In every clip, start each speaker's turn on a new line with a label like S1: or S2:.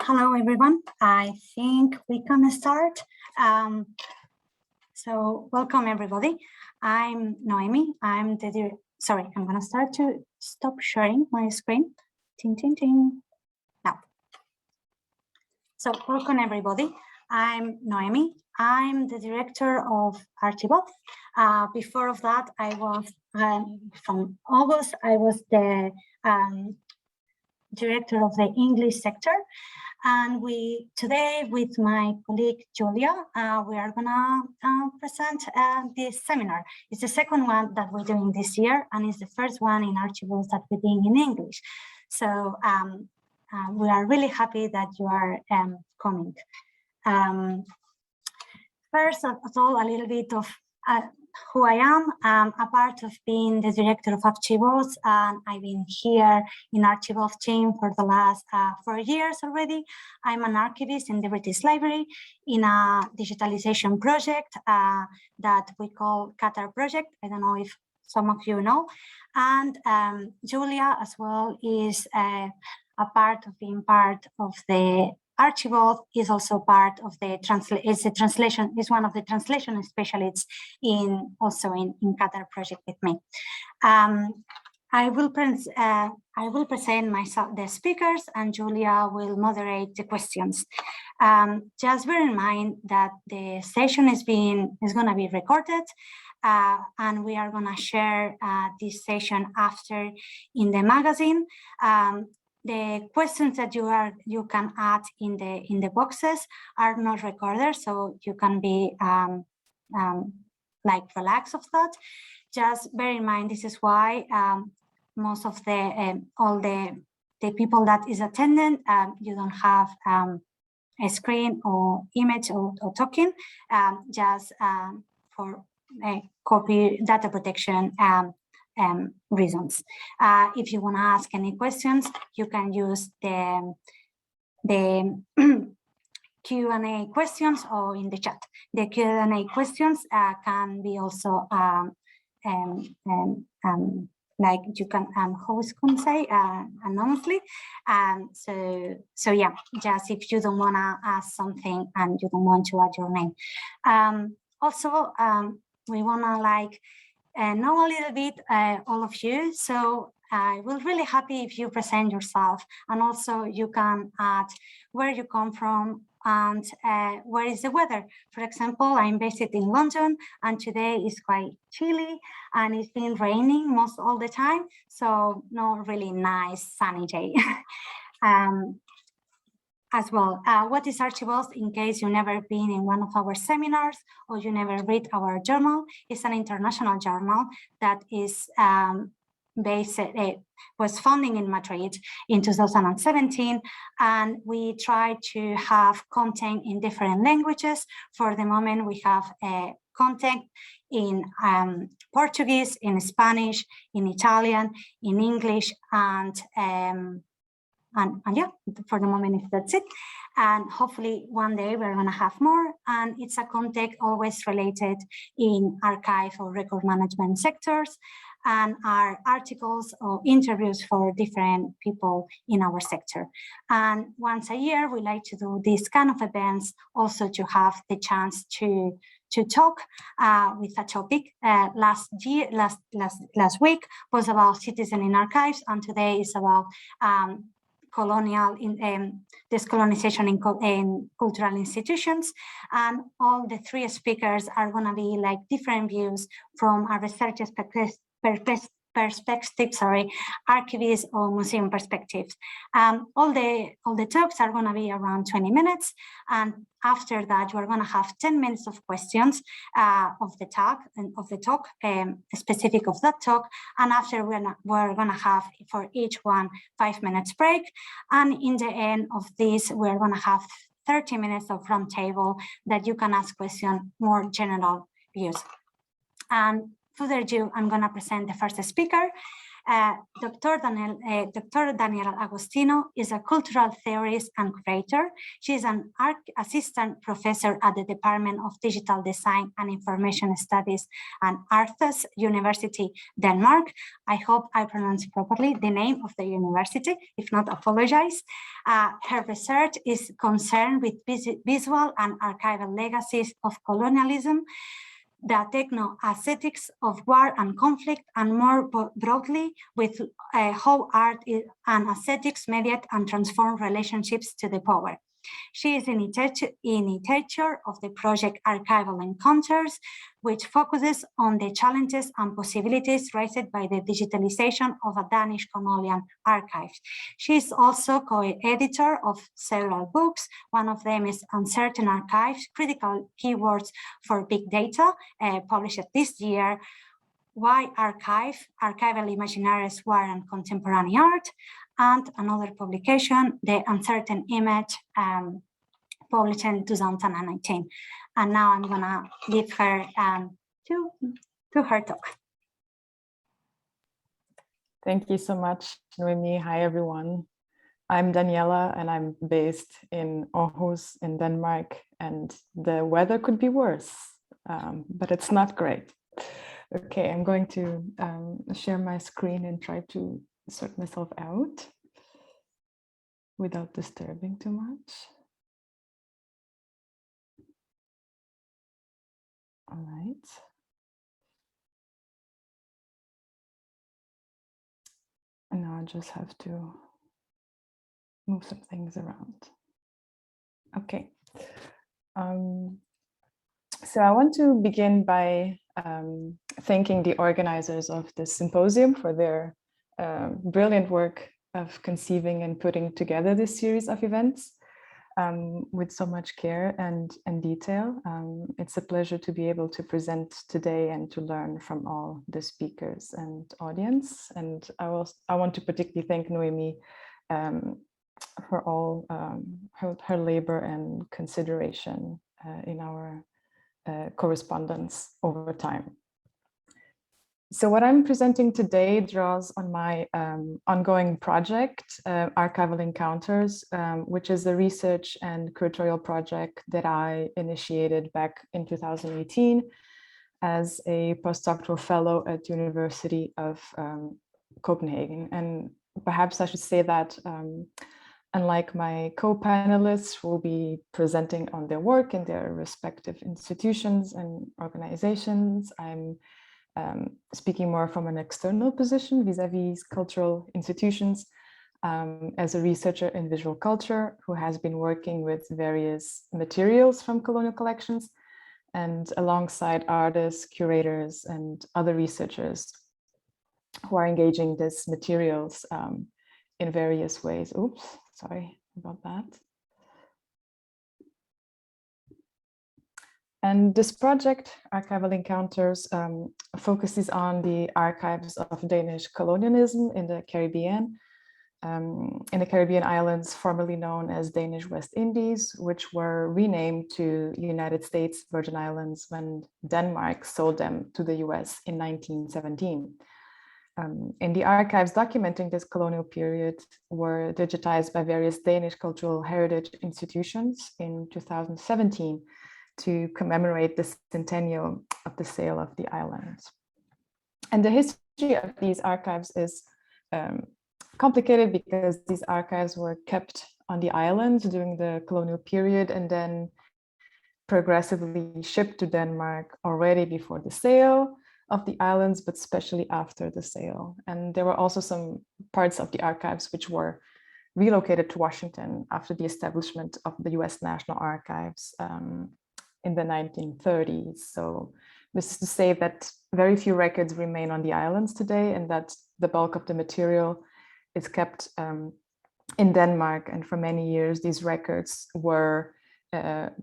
S1: Hello, everyone. I think we can start. So welcome, everybody. I'm Noemi. I'm going to start to stop sharing my screen. Ting, ting, ting. Now. So welcome, everybody. I'm Noemi. I'm the director of Archival. Before of that, I was from August. I was the director of the English sector. And today with my colleague Julia, we are gonna present this seminar. It's the second one that we're doing this year, and it's the first one in Archivals that we're doing in English. So we are really happy that you are coming. First of all, a little bit of who I am. A part of being the director of Archivals, and I've been here in Archivals team for the last 4 years already. I'm an archivist in the British Library in a digitalization project that we call Qatar project. I don't know if some of you know. And Julia as well is a part of being part of the Archival, is also part of the translation, is one of the translation specialists also in Qatar project with me. I will present myself, the speakers, and Julia will moderate the questions. Just bear in mind that the session is going to be recorded, and we are going to share this session after in the magazine. The questions that you can add in the boxes are not recorded, so you can be like relaxed of that. Just bear in mind, this is why most of the all the people that is attending, you don't have a screen or image or talking, just for copy data protection reasons. If you want to ask any questions, you can use the Q&A questions or in the chat. The Q&A questions can be also like you can host can say anonymously. So yeah, just if you don't want to ask something and you don't want to add your name. Also, we want to know a little bit all of you, so I will really happy if you present yourself, and also you can add where you come from and where is the weather. For example, I'm based in London, and today is quite chilly and it's been raining most all the time, so not really nice sunny day. As well, what is Archivals? In case you've never been in one of our seminars or you never read our journal, it's an international journal that is was founded in Madrid in 2017, and we try to have content in different languages. For the moment, we have content in Portuguese, in Spanish, in Italian, in English, and yeah, for the moment, that's it. And hopefully one day we're going to have more. And it's a content always related in archive or record management sectors, and our articles or interviews for different people in our sector. And once a year, we like to do these kind of events also to have the chance to talk with a topic. Last week was about citizen in archives, and today is about colonial Decolonisation in cultural institutions. And all the three speakers are going to be like different views from a research perspective, archivist or museum perspectives. All the talks are going to be around 20 minutes, and after that you are going to have 10 minutes of questions of the talk specific of that talk, and after we're going to have for each one 5 minutes break, and in the end of this we're going to have 30 minutes of roundtable that you can ask questions, more general views. And further ado, I'm going to present the first speaker. Dr. Daniela Agostinho is a cultural theorist and curator. She is an assistant professor at the Department of Digital Design and Information Studies at Aarhus University, Denmark. I hope I pronounced properly the name of the university. If not, apologize. Her research is concerned with visual and archival legacies of colonialism, the techno-aesthetics of war and conflict, and more broadly with how art and aesthetics mediate and transform relationships to the power. She is initiator of the project Archival Encounters, which focuses on the challenges and possibilities raised by the digitalization of a Danish colonial archive. She is also co-editor of several books. One of them is Uncertain Archives, Critical Keywords for Big Data, published this year. Why Archival Imaginaries, War and Contemporary Art, and another publication, The Uncertain Image, published in 2019. And now I'm gonna give her to her talk.
S2: Thank you so much, Noemi. Hi, everyone. I'm Daniela, and I'm based in Aarhus in Denmark, and the weather could be worse, but it's not great. Okay, I'm going to share my screen and try to sort myself out without disturbing too much. All right. And now I just have to move some things around. Okay. So I want to begin by thanking the organizers of this symposium for their brilliant work of conceiving and putting together this series of events with so much care and detail. It's a pleasure to be able to present today and to learn from all the speakers and audience. And I want to particularly thank Noemi for all her labor and consideration in our correspondence over time. So what I'm presenting today draws on my ongoing project, Archival Encounters, which is a research and curatorial project that I initiated back in 2018 as a postdoctoral fellow at the University of Copenhagen. And perhaps I should say that unlike my co-panelists who will be presenting on their work in their respective institutions and organizations, I'm speaking more from an external position vis-a-vis cultural institutions as a researcher in visual culture who has been working with various materials from colonial collections and alongside artists, curators, and other researchers who are engaging these materials in various ways. Oops, sorry about that. And this project, Archival Encounters, focuses on the archives of Danish colonialism in the Caribbean islands formerly known as Danish West Indies, which were renamed to United States Virgin Islands when Denmark sold them to the US in 1917. And the archives documenting this colonial period were digitized by various Danish cultural heritage institutions in 2017 to commemorate the centennial of the sale of the islands. And the history of these archives is complicated because these archives were kept on the islands during the colonial period and then progressively shipped to Denmark already before the sale of the islands, but especially after the sale. And there were also some parts of the archives which were relocated to Washington after the establishment of the US National Archives in the 1930s. So this is to say that very few records remain on the islands today and that the bulk of the material is kept in Denmark. And for many years, these records were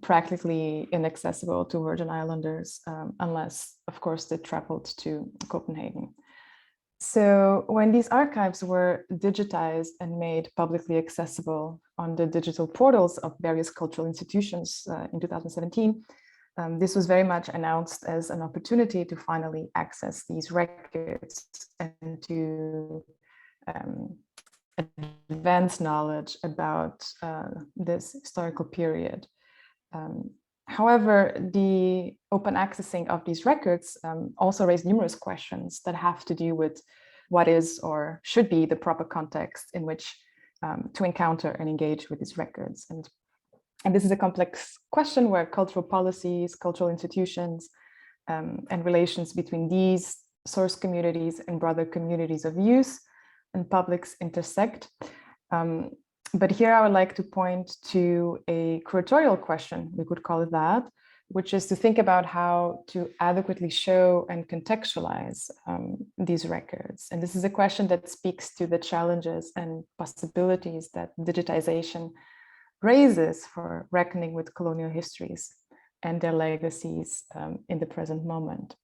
S2: practically inaccessible to Virgin Islanders unless, of course, they traveled to Copenhagen. So when these archives were digitized and made publicly accessible on the digital portals of various cultural institutions in 2017, This was very much announced as an opportunity to finally access these records and to advance knowledge about this historical period. However, the open accessing of these records also raised numerous questions that have to do with what is or should be the proper context in which to encounter and engage with these records. And this is a complex question where cultural policies, cultural institutions, and relations between these source communities and broader communities of use and publics intersect. But here I would like to point to a curatorial question, we could call it that, which is to think about how to adequately show and contextualize these records. And this is a question that speaks to the challenges and possibilities that digitization raises for reckoning with colonial histories and their legacies in the present moment.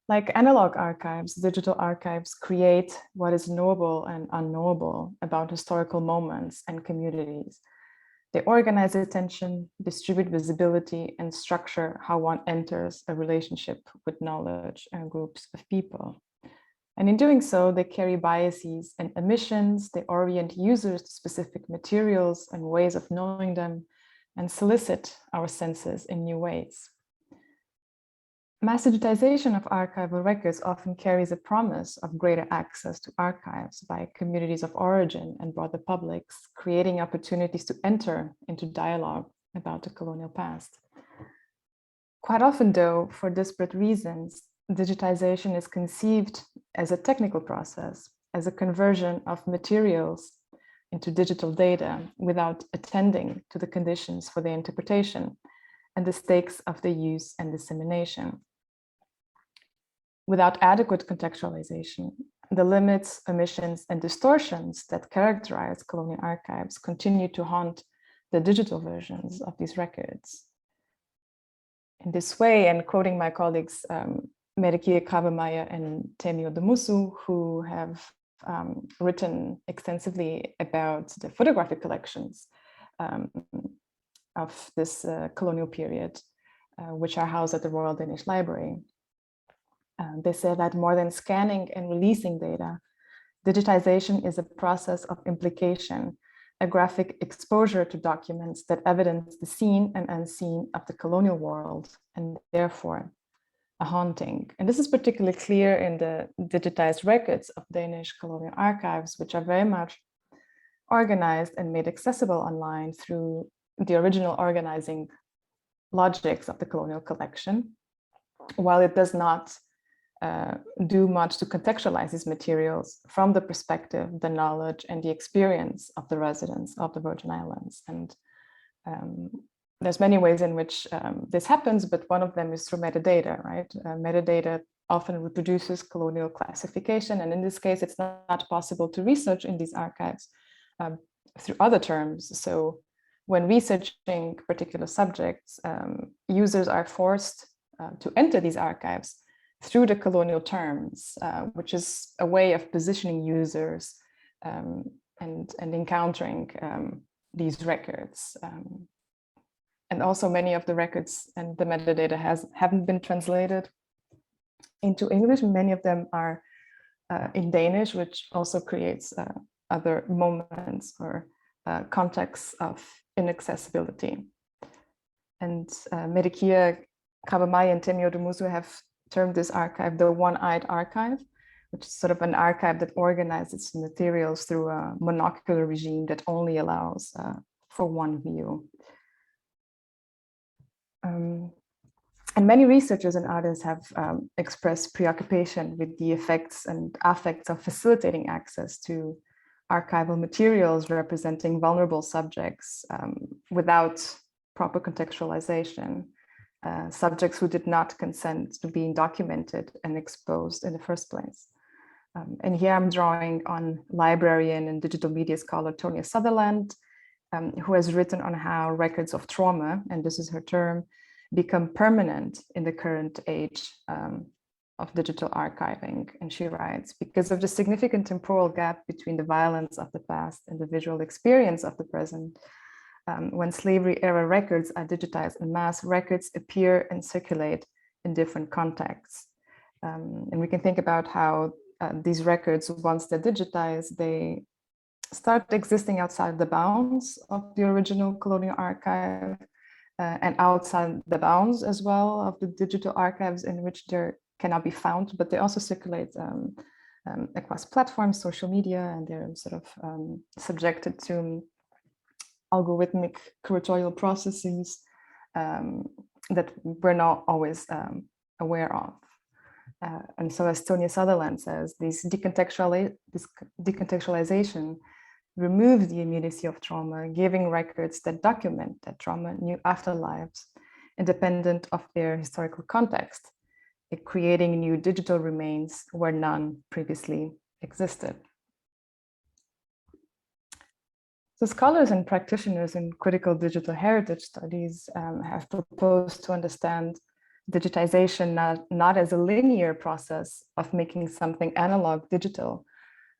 S2: Like analog archives, digital archives create what is knowable and unknowable about historical moments and communities. They organize attention, distribute visibility, and structure how one enters a relationship with knowledge and groups of people. And in doing so, they carry biases and omissions, they orient users to specific materials and ways of knowing them, and solicit our senses in new ways. Mass digitization of archival records often carries a promise of greater access to archives by communities of origin and broader publics, creating opportunities to enter into dialogue about the colonial past. Quite often, though, for disparate reasons, digitization is conceived as a technical process, as a conversion of materials into digital data without attending to the conditions for their interpretation and the stakes of the use and dissemination. Without adequate contextualization, the limits, omissions, and distortions that characterize colonial archives continue to haunt the digital versions of these records. In this way, and quoting my colleagues, Medekia Kavamaya and Temio Demusu, who have written extensively about the photographic collections of this colonial period, which are housed at the Royal Danish Library. They say that more than scanning and releasing data, digitization is a process of implication, a graphic exposure to documents that evidence the seen and unseen of the colonial world, and therefore a haunting. And this is particularly clear in the digitized records of Danish colonial archives, which are very much organized and made accessible online through the original organizing logics of the colonial collection, while it does not do much to contextualize these materials from the perspective, the knowledge, and the experience of the residents of the Virgin Islands. And there's many ways in which this happens, but one of them is through metadata, right? Metadata often reproduces colonial classification, and in this case, it's not possible to research in these archives through other terms. So when researching particular subjects, users are forced to enter these archives through the colonial terms, which is a way of positioning users and encountering these records. And also many of the records and the metadata haven't been translated into English. Many of them are in Danish, which also creates other moments or contexts of inaccessibility. And Medekia Kavamaya and Temio Demusu have termed this archive the one-eyed archive, which is sort of an archive that organizes materials through a monocular regime that only allows for one view. And many researchers and artists have expressed preoccupation with the effects and affects of facilitating access to archival materials representing vulnerable subjects without proper contextualization. Subjects who did not consent to being documented and exposed in the first place. And here I'm drawing on librarian and digital media scholar Tonya Sutherland, who has written on how records of trauma, and this is her term, become permanent in the current age of digital archiving. And she writes, because of the significant temporal gap between the violence of the past and the visual experience of the present, when slavery era records are digitized en masse, records appear and circulate in different contexts. And we can think about how these records, once they're digitized, they start existing outside the bounds of the original colonial archive and outside the bounds as well of the digital archives in which they cannot be found, but they also circulate across platforms, social media, and they're sort of subjected to algorithmic curatorial processes that we're not always aware of. And so, as Tonya Sutherland says, this decontextualization removes the immediacy of trauma, giving records that document that trauma new afterlives, independent of their historical context, creating new digital remains where none previously existed. So scholars and practitioners in critical digital heritage studies have proposed to understand digitization not as a linear process of making something analog digital,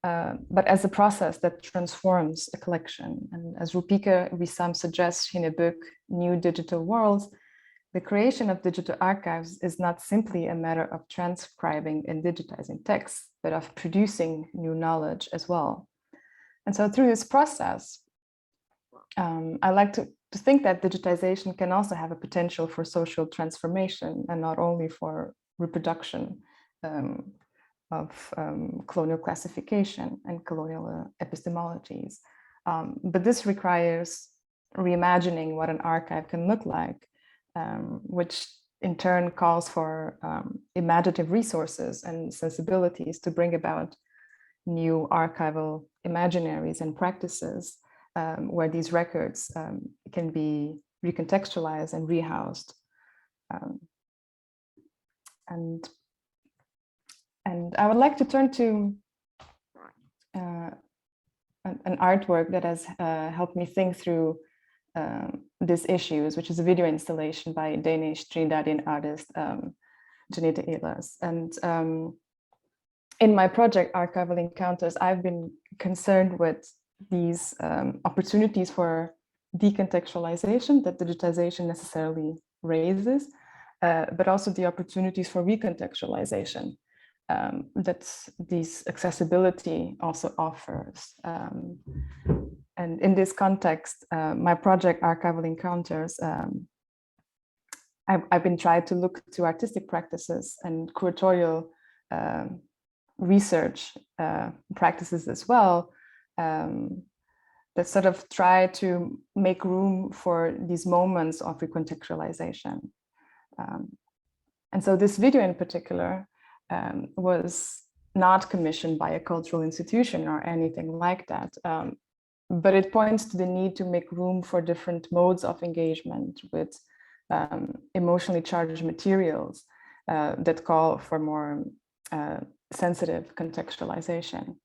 S2: but as a process that transforms a collection. And as Rupika Risam suggests in a book, New Digital Worlds, the creation of digital archives is not simply a matter of transcribing and digitizing texts, but of producing new knowledge as well. And so through this process, I like to think that digitization can also have a potential for social transformation and not only for reproduction of colonial classification and colonial epistemologies. But this requires reimagining what an archive can look like, which in turn calls for imaginative resources and sensibilities to bring about new archival imaginaries and practices where these records can be recontextualized and rehoused. And I would like to turn to an artwork that has helped me think through these issues, which is a video installation by Danish Trinidadian artist Janita Ehlers. And in my project, Archival Encounters, I've been concerned with these opportunities for decontextualization that digitization necessarily raises, but also the opportunities for recontextualization that this accessibility also offers. And in this context, my project, Archival Encounters, I've been trying to look to artistic practices and curatorial research practices as well, that sort of try to make room for these moments of recontextualization. And so this video in particular was not commissioned by a cultural institution or anything like that, but it points to the need to make room for different modes of engagement with emotionally charged materials that call for more sensitive contextualization.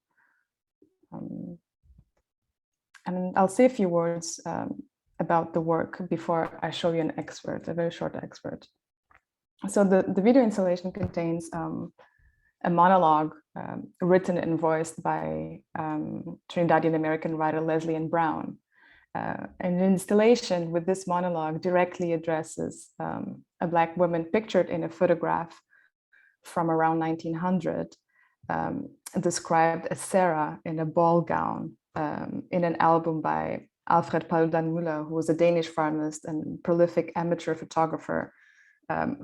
S2: And I'll say a few words about the work before I show you an excerpt, a very short excerpt. So the video installation contains a monologue written and voiced by Trinidadian American writer Leslie Ann Brown. And the installation with this monologue directly addresses a Black woman pictured in a photograph from around 1900, described as Sarah in a ball gown in an album by Alfred Paludan-Müller, who was a Danish pharmacist and prolific amateur photographer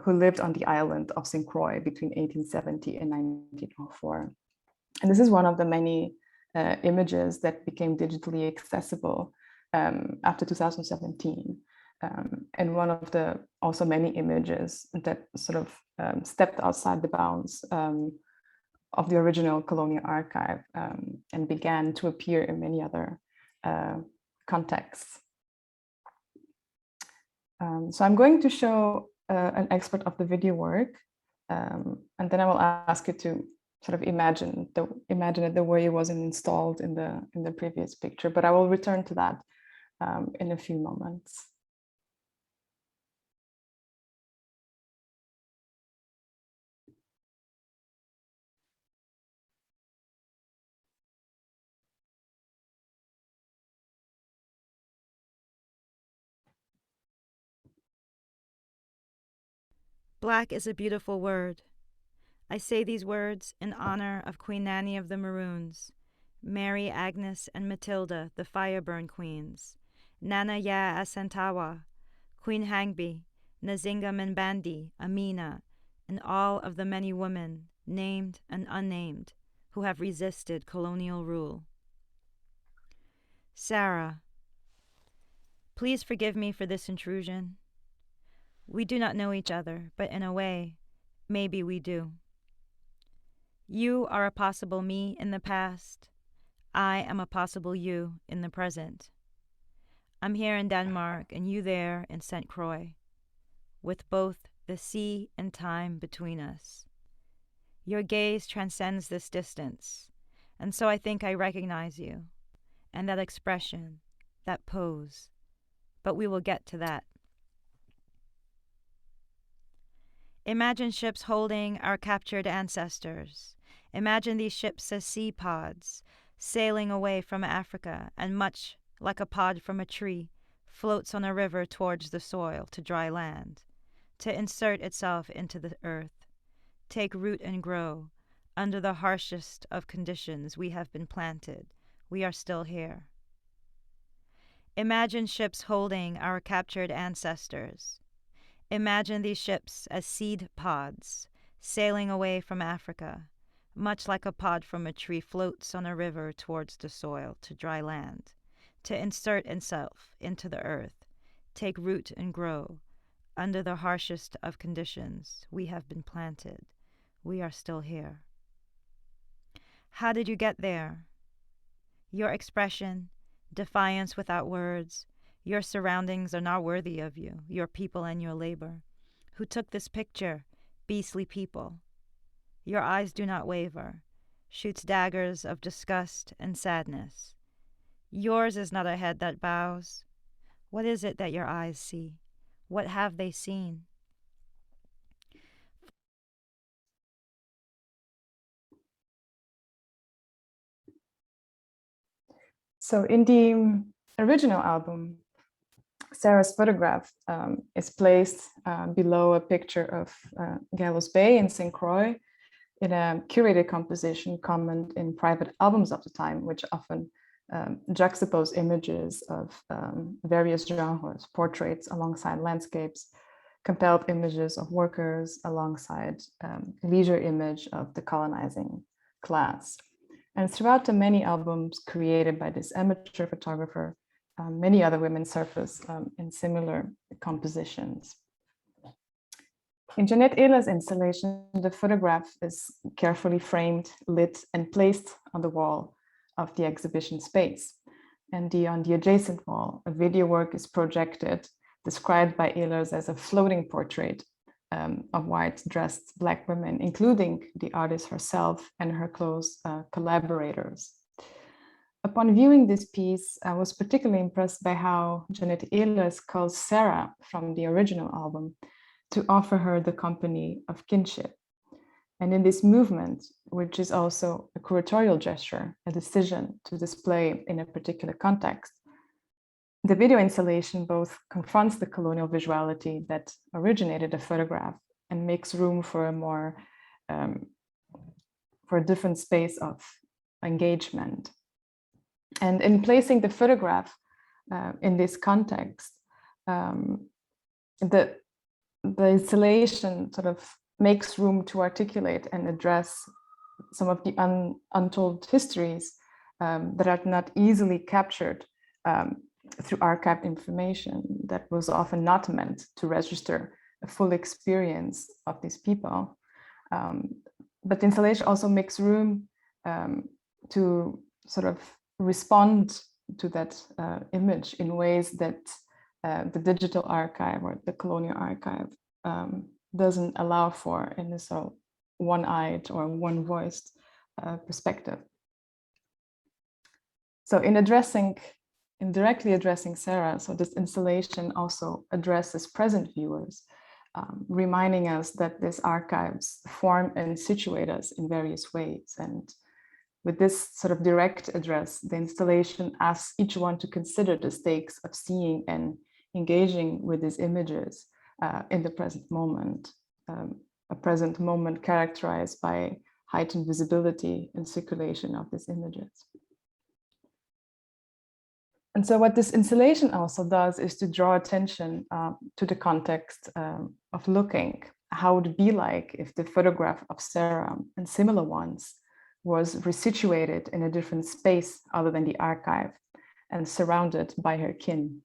S2: who lived on the island of St. Croix between 1870 and 1904. And this is one of the many images that became digitally accessible after 2017. And one of the also many images that sort of stepped outside the bounds of the original colonial archive and began to appear in many other contexts. So I'm going to show an excerpt of the video work, and then I will ask you to sort of imagine it the way it was installed in the previous picture, but I will return to that in a few moments.
S3: Black is a beautiful word. I say these words in honor of Queen Nanny of the Maroons, Mary, Agnes, and Matilda, the Fireburn Queens, Nana Ya Asantawa, Queen Hangbi, Nazinga Mbandi, Amina, and all of the many women, named and unnamed, who have resisted colonial rule. Sarah, please forgive me for this intrusion. We do not know each other, but in a way, maybe we do. You are a possible me in the past. I am a possible you in the present. I'm here in Denmark and you there in St. Croix, with both the sea and time between us. Your gaze transcends this distance, and so I think I recognize you, and that expression, that pose. But we will get to that. Imagine ships holding our captured ancestors. Imagine these ships as sea pods, sailing away from Africa, and much like a pod from a tree, floats on a river towards the soil to dry land, to insert itself into the earth, take root and grow. Under the harshest of conditions, we have been planted. We are still here. Imagine ships holding our captured ancestors. Imagine these ships as seed pods, sailing away from Africa, much like a pod from a tree floats on a river towards the soil to dry land, to insert itself into the earth, take root and grow. Under the harshest of conditions, we have been planted. We are still here. How did you get there? Your expression, defiance without words. Your surroundings are not worthy of you, your people and your labor. Who took this picture? Beastly people. Your eyes do not waver, shoots daggers of disgust and sadness. Yours is not a head that bows. What is it that your eyes see? What have they seen?
S2: So in the original album, Sarah's photograph is placed below a picture of Gallows Bay in St. Croix in a curated composition common in private albums of the time, which often juxtapose images of various genres, portraits alongside landscapes, compelled images of workers alongside leisure image of the colonizing class. And throughout the many albums created by this amateur photographer, many other women surface in similar compositions. In Jeanette Ehler's installation, the photograph is carefully framed, lit, and placed on the wall of the exhibition space. And on the adjacent wall, a video work is projected, described by Ehlers as a floating portrait of white dressed Black women, including the artist herself and her close collaborators. Upon viewing this piece, I was particularly impressed by how Jeanette Ehlers calls Sarah from the original album to offer her the company of kinship. And in this movement, which is also a curatorial gesture, a decision to display in a particular context, the video installation both confronts the colonial visuality that originated the photograph and makes room for a more, for a different space of engagement. And in placing the photograph in this context, the installation sort of makes room to articulate and address some of the untold histories that are not easily captured through archived information that was often not meant to register a full experience of these people. But the installation also makes room to sort of respond to that image in ways that the digital archive or the colonial archive doesn't allow for in this one-eyed or one-voiced perspective. So in directly addressing Sarah, so this installation also addresses present viewers, reminding us that these archives form and situate us in various ways. And with this sort of direct address, the installation asks each one to consider the stakes of seeing and engaging with these images in the present moment. a present moment characterized by heightened visibility and circulation of these images. And so what this installation also does is to draw attention to the context of looking. How would it be like if the photograph of Sarah and similar ones was resituated in a different space other than the archive and surrounded by her kin?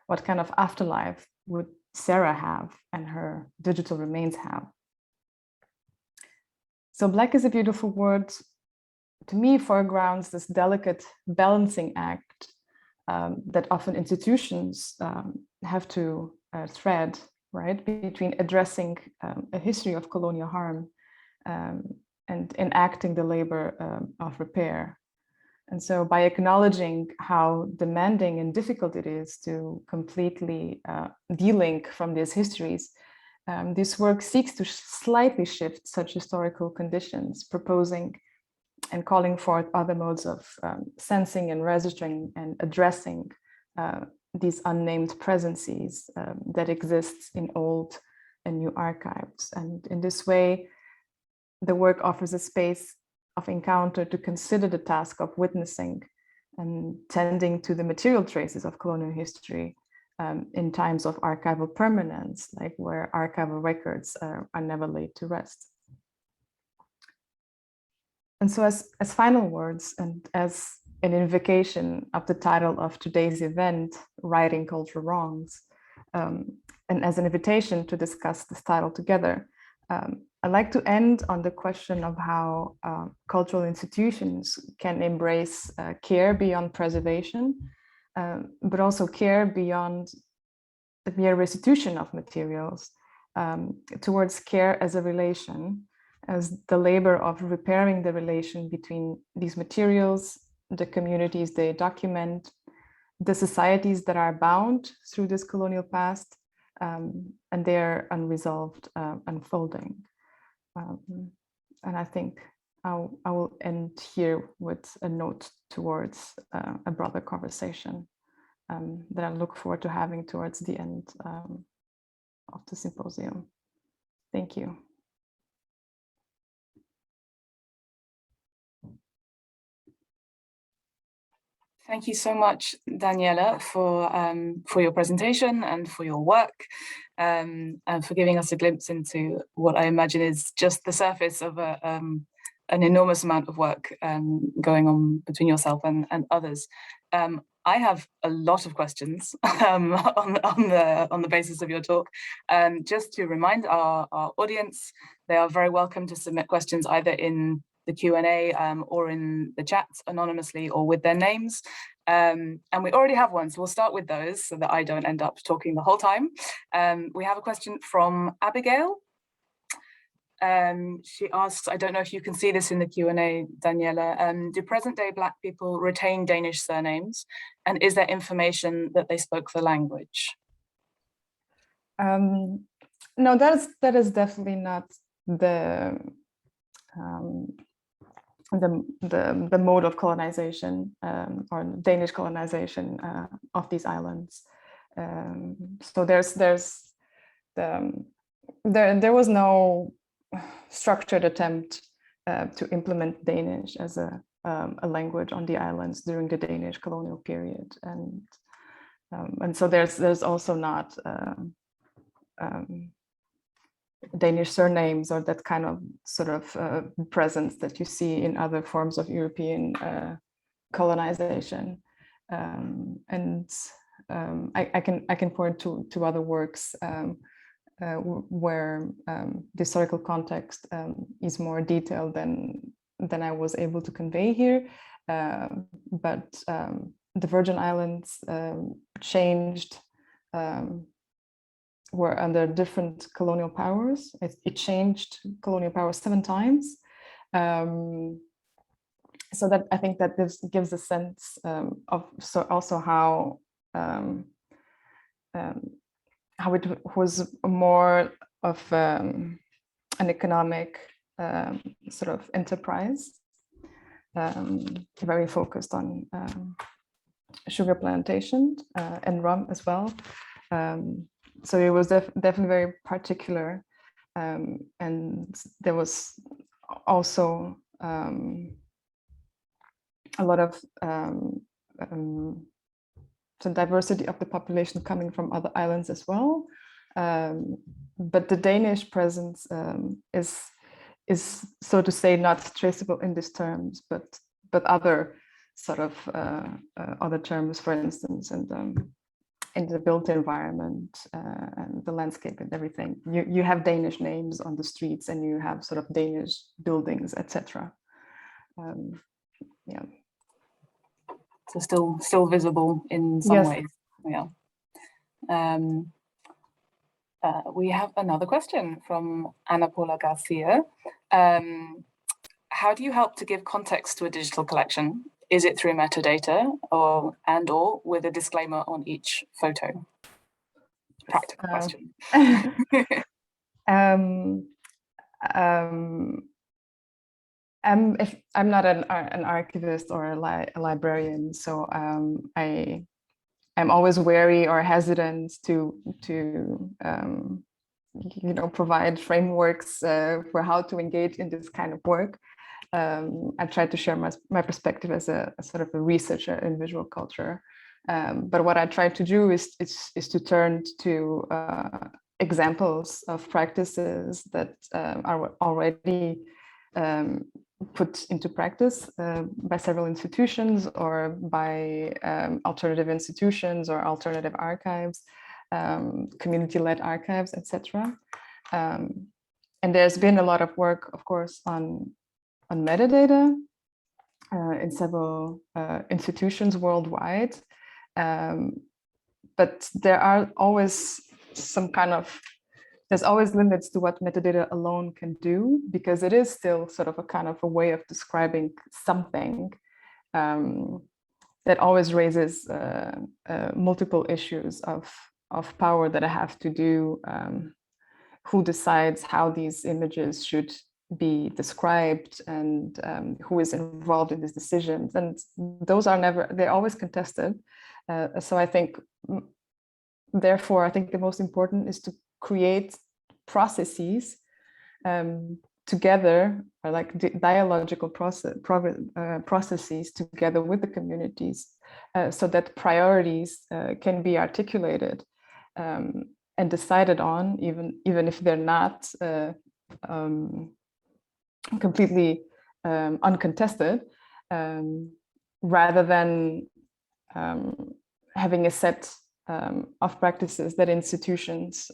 S2: What kind of afterlife would Sarah have and her digital remains have? So Black is a beautiful word, to me, foregrounds this delicate balancing act that often institutions have to thread, right, between addressing a history of colonial harm and enacting the labor of repair. And so by acknowledging how demanding and difficult it is to completely de-link from these histories, this work seeks to slightly shift such historical conditions, proposing and calling forth other modes of sensing and registering and addressing these unnamed presences that exist in old and new archives. And in this way, the work offers a space of encounter to consider the task of witnessing and tending to the material traces of colonial history in times of archival permanence, like where archival records are never laid to rest. And so as final words and as an invocation of the title of today's event, Righting Cultural Wrongs, and as an invitation to discuss this title together, I'd like to end on the question of how cultural institutions can embrace care beyond preservation, but also care beyond the mere restitution of materials, towards care as a relation, as the labor of repairing the relation between these materials, the communities they document, the societies that are bound through this colonial past, and their unresolved unfolding. And I think I will end here with a note towards a broader conversation that I look forward to having towards the end of the symposium. Thank you.
S4: Thank you so much, Daniela, for your presentation and for your work, and for giving us a glimpse into what I imagine is just the surface of an enormous amount of work going on between yourself and others. I have a lot of questions on the basis of your talk. Just to remind our audience, they are very welcome to submit questions either in the Q&A or in the chat anonymously or with their names. And we already have one, so we'll start with those so that I don't end up talking the whole time. We have a question from Abigail. She asks, I don't know if you can see this in the Q&A, Daniela, do present day Black people retain Danish surnames? And is there information that they spoke the language?
S2: No, that is definitely not the mode of colonization or Danish colonization of these islands. So there was no structured attempt to implement Danish as a language on the islands during the Danish colonial period, and so there's also not Danish surnames or that kind of sort of presence that you see in other forms of European colonization. I can point to other works where the historical context is more detailed than I was able to convey here. But the Virgin Islands changed. Were under different colonial powers. It changed colonial powers 7 times. So that I think that this gives a sense of also how it was more of an economic sort of enterprise, very focused on sugar plantation and rum as well. So it was definitely very particular. And there was also a lot of some diversity of the population coming from other islands as well. But the Danish presence is, so to say, not traceable in these terms, but other sort of other terms, for instance, and in the built environment and the landscape and everything. You have Danish names on the streets, and you have sort of Danish buildings, etc. Yeah.
S4: So still visible in some ways. Yeah. We have another question from Ana Paula Garcia. How do you help to give context to a digital collection? Is it through metadata or with a disclaimer on each photo? Practical question.
S2: I'm not an archivist or a librarian, so I'm always wary or hesitant to provide frameworks for how to engage in this kind of work. I try to share my perspective as a sort of a researcher in visual culture, but what I try to do is to turn to examples of practices that are already put into practice by several institutions or by alternative institutions or alternative archives, community-led archives, etc. And there's been a lot of work, of course, on metadata in several institutions worldwide, but there are always there's always limits to what metadata alone can do, because it is still sort of a kind of a way of describing something that always raises multiple issues of power that have to do who decides how these images should be described, and who is involved in these decisions. And those are they're always contested. So I think, therefore, I think the most important is to create processes together, or like dialogical processes together with the communities, so that priorities can be articulated and decided on, even if they're not completely uncontested, rather than having a set of practices that institutions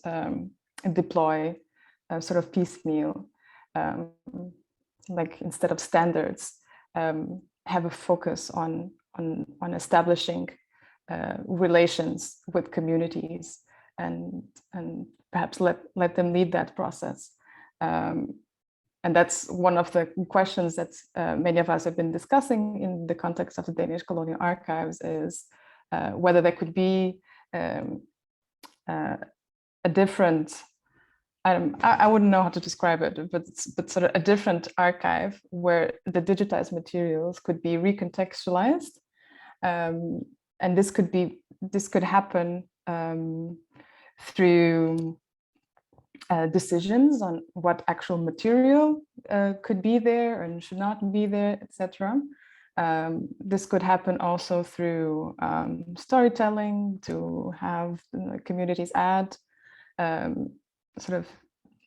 S2: deploy sort of piecemeal, like instead of standards, have a focus on establishing relations with communities and perhaps let them lead that process. And that's one of the questions that many of us have been discussing in the context of the Danish colonial archives, is whether there could be a different, I wouldn't know how to describe it, but sort of a different archive where the digitized materials could be recontextualized. And this could happen through decisions on what actual material could be there and should not be there, etc. This could happen also through storytelling, to have communities add sort of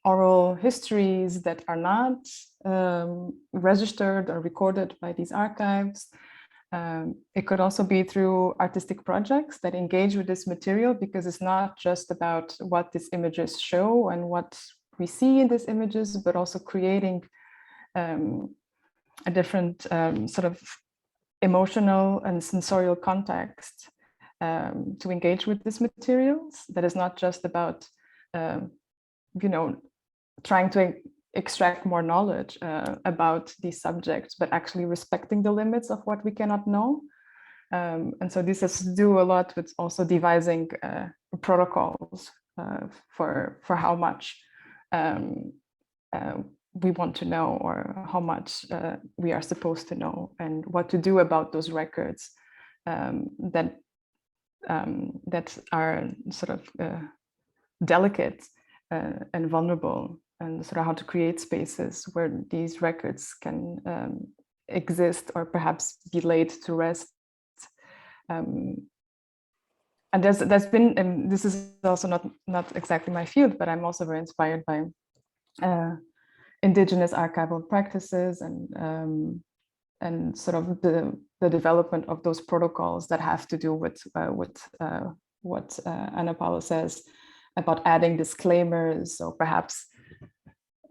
S2: oral histories that are not registered or recorded by these archives. It could also be through artistic projects that engage with this material, because it's not just about what these images show and what we see in these images, but also creating a different sort of emotional and sensorial context to engage with these materials. That is not just about trying to extract more knowledge about these subjects, but actually respecting the limits of what we cannot know. And so this has to do a lot with also devising protocols for how much we want to know, or how much we are supposed to know, and what to do about those records that are sort of delicate and vulnerable sort of how to create spaces where these records can exist or perhaps be laid to rest. And there's been, and this is also not exactly my field, but I'm also very inspired by Indigenous archival practices and sort of the development of those protocols that have to do with what Ana Paula says about adding disclaimers. So perhaps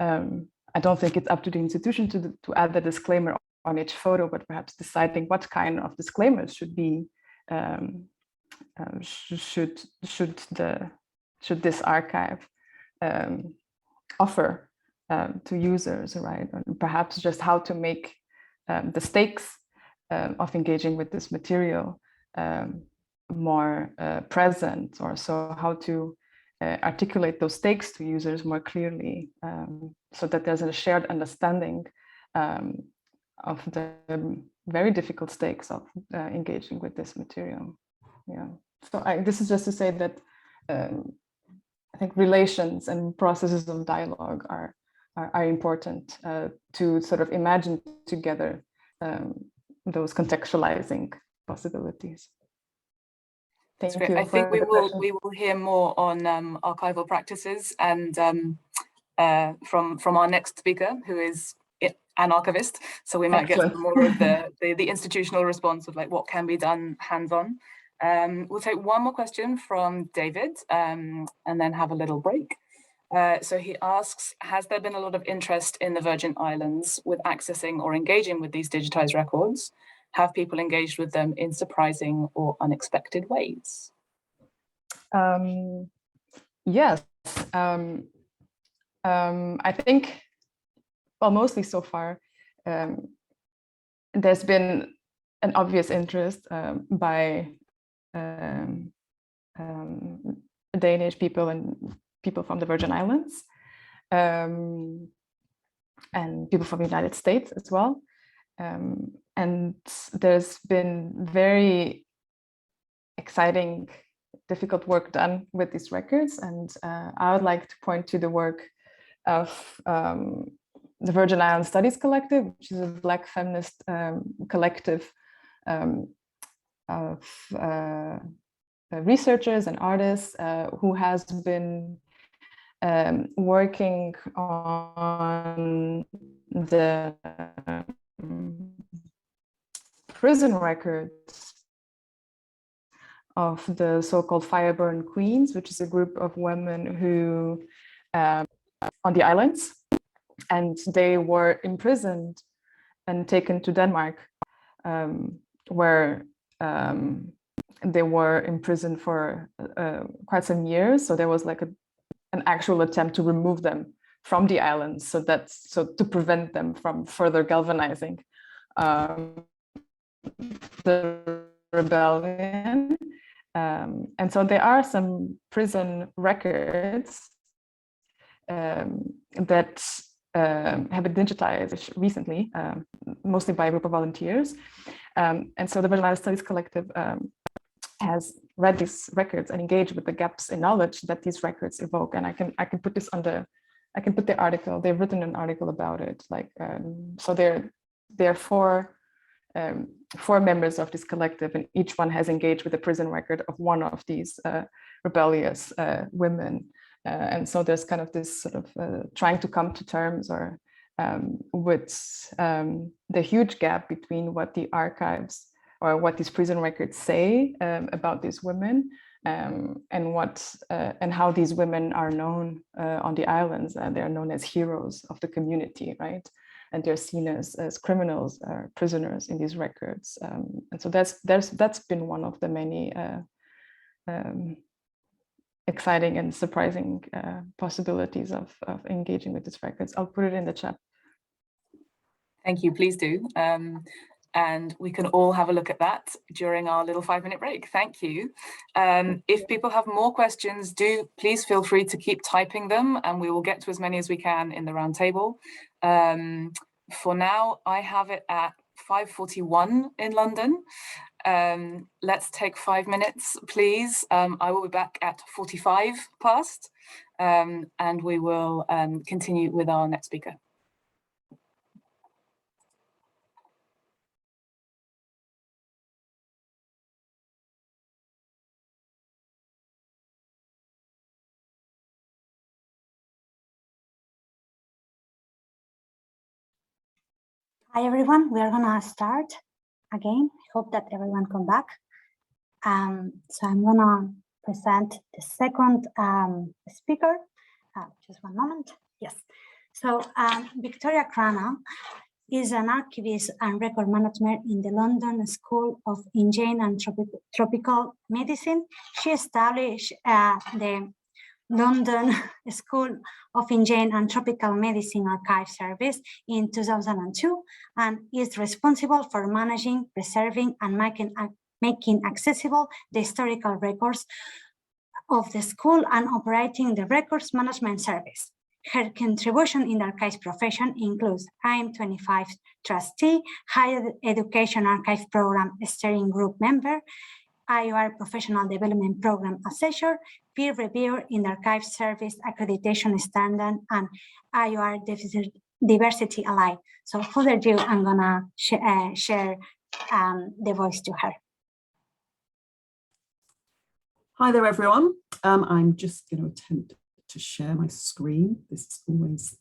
S2: I don't think it's up to the institution to add the disclaimer on each photo, but perhaps deciding what kind of disclaimers should be should this archive offer to users, right? And perhaps just how to make the stakes of engaging with this material more present, or so how to articulate those stakes to users more clearly, so that there's a shared understanding of the very difficult stakes of engaging with this material. Yeah. So this is just to say that I think relations and processes of dialogue are important to sort of imagine together those contextualizing possibilities. Thank you.
S4: I think we will hear more on archival practices and from our next speaker, who is an archivist. So we might get some more of the institutional response of like what can be done hands-on. We'll take one more question from David and then have a little break. So he asks, has there been a lot of interest in the Virgin Islands with accessing or engaging with these digitized records? Have people engaged with them in surprising or unexpected ways?
S2: Yes, I think, well, mostly so far, there's been an obvious interest by Danish people and people from the Virgin Islands, and people from the United States as well. And there's been very exciting, difficult work done with these records. And I would like to point to the work of the Virgin Islands Studies Collective, which is a Black feminist collective of researchers and artists who has been working on the prison records of the so-called fire-burned queens, which is a group of women who on the islands, and they were imprisoned and taken to Denmark, where they were imprisoned for quite some years. So there was like an actual attempt to remove them from the islands, so to prevent them from further galvanizing the rebellion. And so there are some prison records that have been digitized recently, mostly by a group of volunteers. And so the Virgin Islands Studies Collective has read these records and engaged with the gaps in knowledge that these records evoke. And I can put this on I can put the article. They've written an article about it. Like so, there are four members of this collective, and each one has engaged with the prison record of one of these rebellious women. And so there's kind of this sort of trying to come to terms or with the huge gap between what the archives or what these prison records say about these women, and how these women are known on the islands. They're known as heroes of the community, right? And they're seen as criminals or prisoners in these records. And so that's been one of the many exciting and surprising possibilities of engaging with these records. I'll put it in the chat.
S4: Thank you, please do. And we can all have a look at that during our little 5-minute break. Thank you. If people have more questions, please feel free to keep typing them, and we will get to as many as we can in the roundtable. For now, I have it at 5:41 in London. Let's take 5 minutes, please. I will be back at 45 past. and we will continue with our next speaker.
S1: Hi everyone, we are gonna start again. I hope that everyone come back. So I'm gonna present the second speaker. Just one moment. Yes. So Victoria Cranna is an archivist and record management in the London School of Indigenous and Tropical Medicine. She established the London School of Indigenous and Tropical Medicine Archive Service in 2002 and is responsible for managing, preserving, and making accessible the historical records of the school and operating the records management service. Her contribution in the archives profession includes IM25 trustee, higher education archive program steering group member, IOR professional development program assessor, peer reviewer in the archive service accreditation standard, and IOR diversity ally. So further ado, I'm gonna share the voice to her.
S5: Hi there, everyone. I'm just going to attempt to share my screen. This is always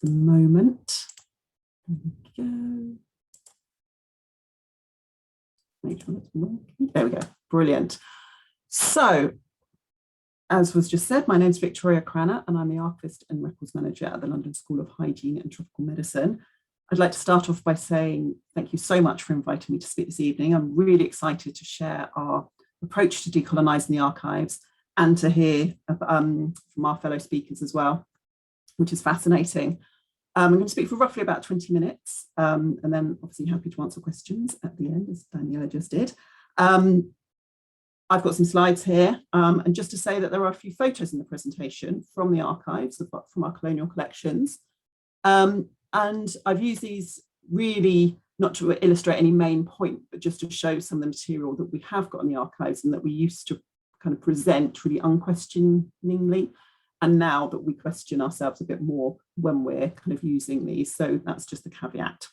S5: the moment. There we go. Make sure it's working. There we go. Brilliant. So, as was just said, my name is Victoria Cranna, and I'm the archivist and records manager at the London School of Hygiene and Tropical Medicine. I'd like to start off by saying thank you so much for inviting me to speak this evening. I'm really excited to share our approach to decolonising the archives and to hear from our fellow speakers as well, which is fascinating. I'm going to speak for roughly about 20 minutes and then obviously happy to answer questions at the end, as Daniela just did. I've got some slides here, and just to say that there are a few photos in the presentation from the archives, from our colonial collections. And I've used these really not to illustrate any main point, but just to show some of the material that we have got in the archives and that we used to kind of present really unquestioningly. And now that we question ourselves a bit more when we're kind of using these. So that's just a caveat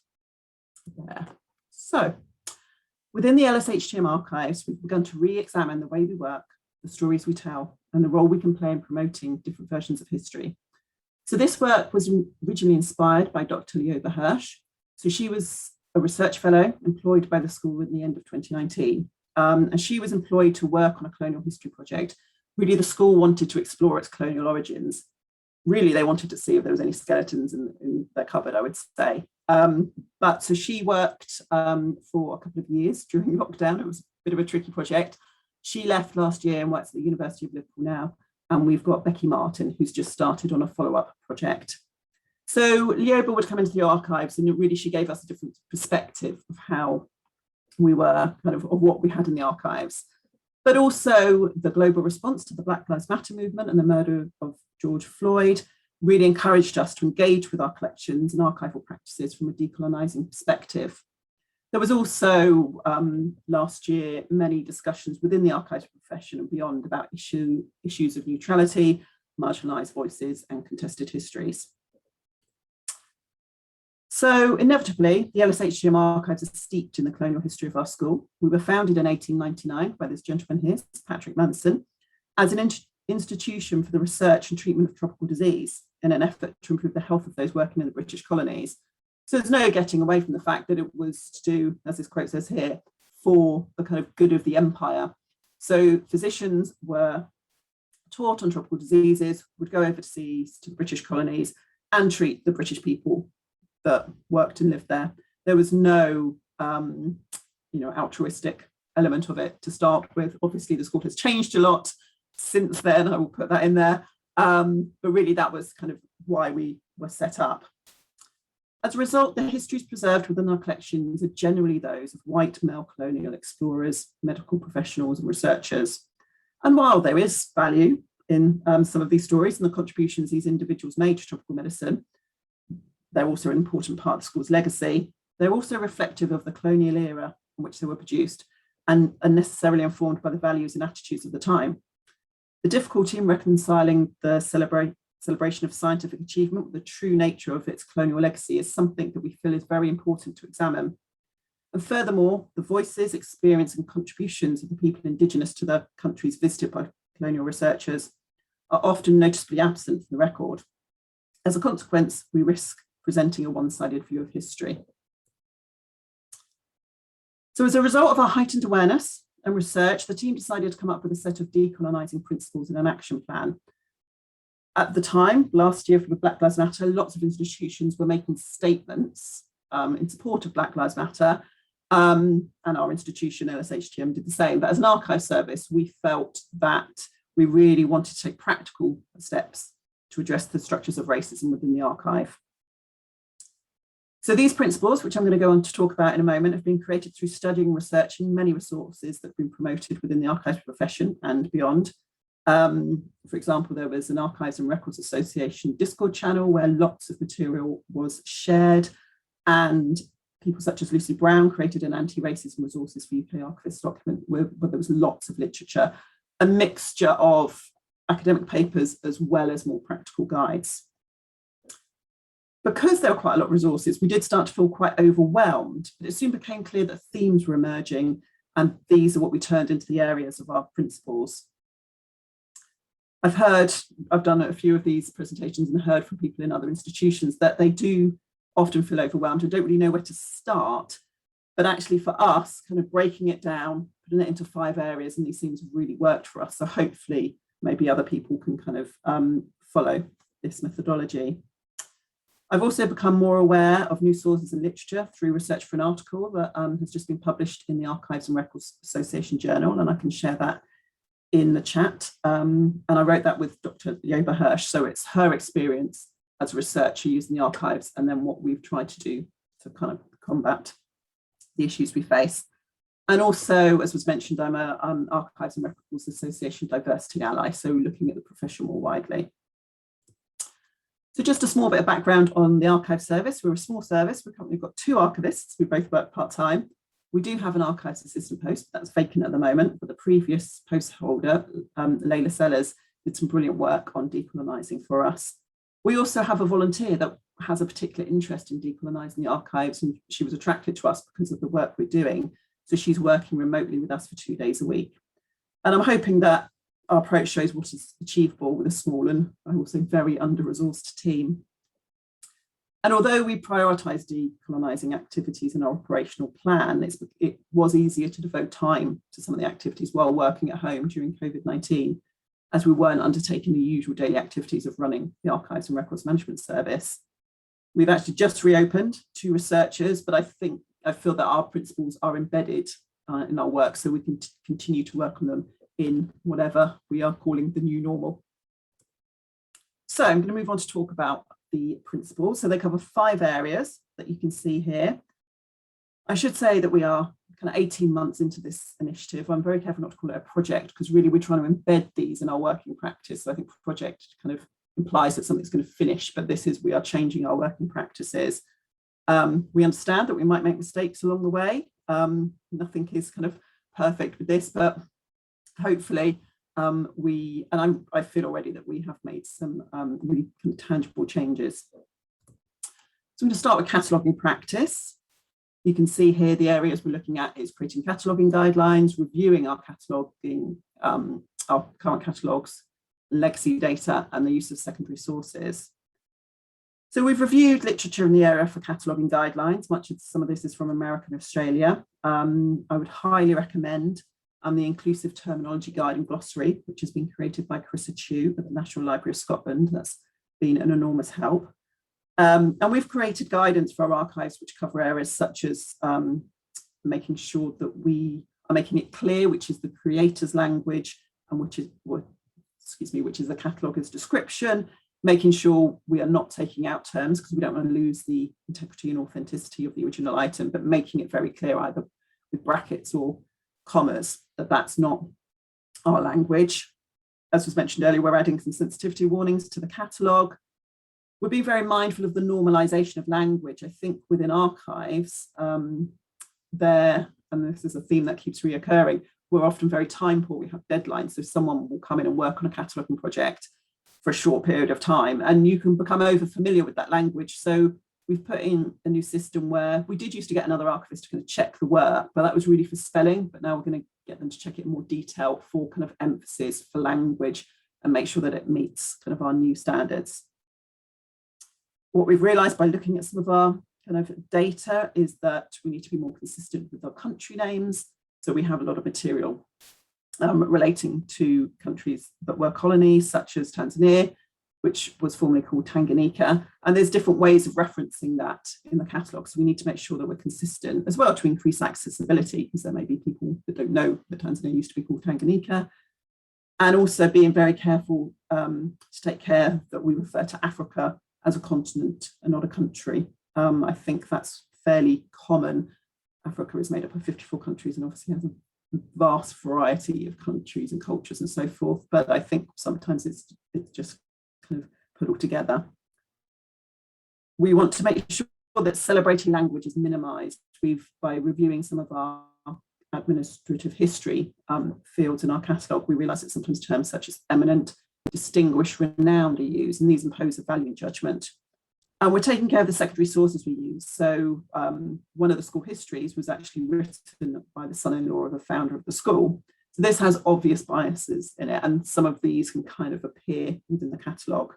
S5: there. So within the LSHTM archives, we've begun to re-examine the way we work, the stories we tell, and the role we can play in promoting different versions of history. So this work was originally inspired by Dr. Daniela Agostinho. So she was a research fellow employed by the school at the end of 2019. And she was employed to work on a colonial history project. Really, the school wanted to explore its colonial origins. Really, they wanted to see if there was any skeletons in their cupboard, I would say. But so she worked for a couple of years during lockdown. It was a bit of a tricky project. She left last year and works at the University of Liverpool now. And we've got Becky Martin, who's just started on a follow-up project. So Lioba would come into the archives and really she gave us a different perspective of how we were, kind of what we had in the archives, but also the global response to the Black Lives Matter movement and the murder of George Floyd really encouraged us to engage with our collections and archival practices from a decolonising perspective. There was also last year many discussions within the archives profession and beyond about issues of neutrality, marginalised voices and contested histories. So inevitably, the LSHTM archives are steeped in the colonial history of our school. We were founded in 1899 by this gentleman here, Patrick Manson, as an institution for the research and treatment of tropical disease in an effort to improve the health of those working in the British colonies. So there's no getting away from the fact that it was to do, as this quote says here, for the kind of good of the empire. So physicians were taught on tropical diseases, would go overseas to the British colonies and treat the British people that worked and lived there. There was no, altruistic element of it to start with. Obviously, the school has changed a lot since then. I will put that in there. But really, that was kind of why we were set up. As a result, the histories preserved within our collections are generally those of white male colonial explorers, medical professionals, and researchers. And while there is value in some of these stories and the contributions these individuals made to tropical medicine, they're also an important part of the school's legacy. They're also reflective of the colonial era in which they were produced and are necessarily informed by the values and attitudes of the time. The difficulty in reconciling the celebration of scientific achievement with the true nature of its colonial legacy is something that we feel is very important to examine. And furthermore, the voices, experience and contributions of the people indigenous to the countries visited by colonial researchers are often noticeably absent from the record. As a consequence, we risk presenting a one-sided view of history. So as a result of our heightened awareness and research, the team decided to come up with a set of decolonising principles and an action plan. At the time, last year for the Black Lives Matter, lots of institutions were making statements in support of Black Lives Matter, and our institution, LSHTM, did the same. But as an archive service, we felt that we really wanted to take practical steps to address the structures of racism within the archive. So these principles, which I'm going to go on to talk about in a moment, have been created through studying and researching many resources that have been promoted within the archives profession and beyond. For example, there was an Archives and Records Association Discord channel where lots of material was shared, and people such as Lucy Brown created an anti-racism resources for UK archivists document where there was lots of literature, a mixture of academic papers as well as more practical guides. Because there were quite a lot of resources, we did start to feel quite overwhelmed, but it soon became clear that themes were emerging, and these are what we turned into the areas of our principles. I've done a few of these presentations and heard from people in other institutions that they do often feel overwhelmed and don't really know where to start. But actually for us, kind of breaking it down, putting it into 5 areas, and these things have really worked for us. So hopefully maybe other people can kind of follow this methodology. I've also become more aware of new sources and literature through research for an article that has just been published in the Archives and Records Association Journal, and I can share that in the chat. And I wrote that with Dr. Yoba Hirsch, so it's her experience as a researcher using the archives and then what we've tried to do to kind of combat the issues we face. And also, as was mentioned, I'm an Archives and Records Association diversity ally, so looking at the profession more widely. So just a small bit of background on the archive service. We're a small service. We've currently got 2 archivists. We both work part-time. We do have an archives assistant post, but that's vacant at the moment. But the previous post holder, Layla Sellers, did some brilliant work on decolonising for us. We also have a volunteer that has a particular interest in decolonising the archives, and she was attracted to us because of the work we're doing. So she's working remotely with us for 2 days a week. And I'm hoping that our approach shows what is achievable with a small and I will say very under-resourced team. And although we prioritise decolonising activities in our operational plan, it was easier to devote time to some of the activities while working at home during COVID-19, as we weren't undertaking the usual daily activities of running the Archives and Records Management Service. We've actually just reopened 2 researchers, but I feel that our principles are embedded in our work, so we can continue to work on them in whatever we are calling the new normal. So I'm going to move on to talk about the principles. So they cover 5 areas that you can see here. I should say that we are kind of 18 months into this initiative. I'm very careful not to call it a project because really we're trying to embed these in our working practice. So I think project kind of implies that something's going to finish, but we are changing our working practices. We understand that we might make mistakes along the way. Nothing is kind of perfect with this, but hopefully I feel already that we have made some really kind of tangible changes. So I'm going to start with cataloguing practice. You can see here the areas we're looking at is creating cataloguing guidelines, reviewing our cataloguing, our current catalogues, legacy data, and the use of secondary sources. So we've reviewed literature in the area for cataloguing guidelines. Much of some of this is from America and Australia. I would highly recommend the Inclusive Terminology Guide and Glossary, which has been created by Carissa Chu at the National Library of Scotland. That's been an enormous help. And we've created guidance for our archives which cover areas such as making sure that we are making it clear which is the creator's language and which is the cataloguer's description, making sure we are not taking out terms because we don't want to lose the integrity and authenticity of the original item, but making it very clear either with brackets or commas that that's not our language. As was mentioned earlier, we're adding some sensitivity warnings to the catalogue. We're being very mindful of the normalisation of language. I think within archives, and this is a theme that keeps reoccurring, we're often very time poor. We have deadlines. So someone will come in and work on a cataloguing project for a short period of time, and you can become over familiar with that language. So we've put in a new system where we did used to get another archivist to kind of check the work, but that was really for spelling. But now we're going to get them to check it in more detail for kind of emphasis, for language, and make sure that it meets kind of our new standards. What we've realized by looking at some of our kind of data is that we need to be more consistent with our country names. So we have a lot of material relating to countries that were colonies, such as Tanzania, which was formerly called Tanganyika. And there's different ways of referencing that in the catalogue. So we need to make sure that we're consistent as well to increase accessibility, because there may be people that don't know that Tanzania used to be called Tanganyika. And also being very careful to take care that we refer to Africa as a continent and not a country. I think that's fairly common. Africa is made up of 54 countries and obviously has a vast variety of countries and cultures and so forth. But I think sometimes it's just kind of put all together. We want to make sure that celebrating language is minimized. By reviewing some of our administrative history fields in our catalogue, we realize that sometimes terms such as eminent, distinguished, renowned are used, and these impose a value judgment. And we're taking care of the secondary sources we use. So one of the school histories was actually written by the son-in-law of the founder of the school. So this has obvious biases in it, and some of these can kind of appear within the catalogue.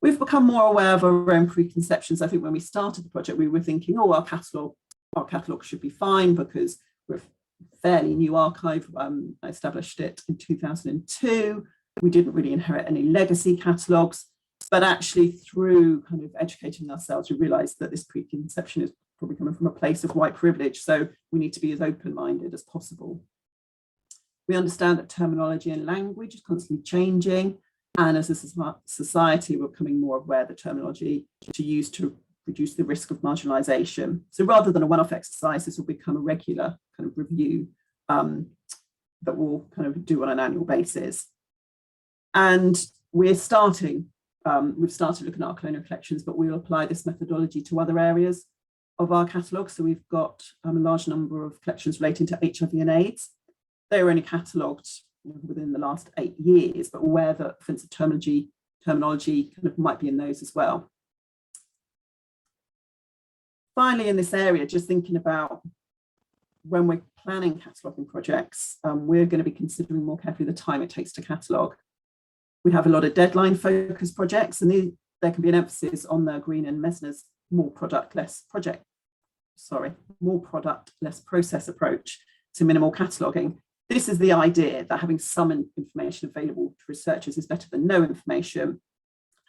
S5: We've become more aware of our own preconceptions. I think when we started the project, we were thinking, oh, our catalogue should be fine because we're a fairly new archive. I established it in 2002. We didn't really inherit any legacy catalogues. But actually, through kind of educating ourselves, we realised that this preconception is probably coming from a place of white privilege. So we need to be as open-minded as possible. We understand that terminology and language is constantly changing. And as a society, we're becoming more aware of the terminology to use to reduce the risk of marginalisation. So rather than a one-off exercise, this will become a regular kind of review that we'll kind of do on an annual basis. And we've started looking at our colonial collections, but we'll apply this methodology to other areas of our catalogue. So we've got a large number of collections relating to HIV and AIDS. They were only catalogued within the last 8 years, but aware that offensive terminology kind of might be in those as well. Finally, in this area, just thinking about when we're planning cataloguing projects, we're going to be considering more carefully the time it takes to catalogue. We have a lot of deadline focused projects, and there can be an emphasis on the Green and Messner's more product, less process approach to minimal cataloguing. This is the idea that having some information available to researchers is better than no information.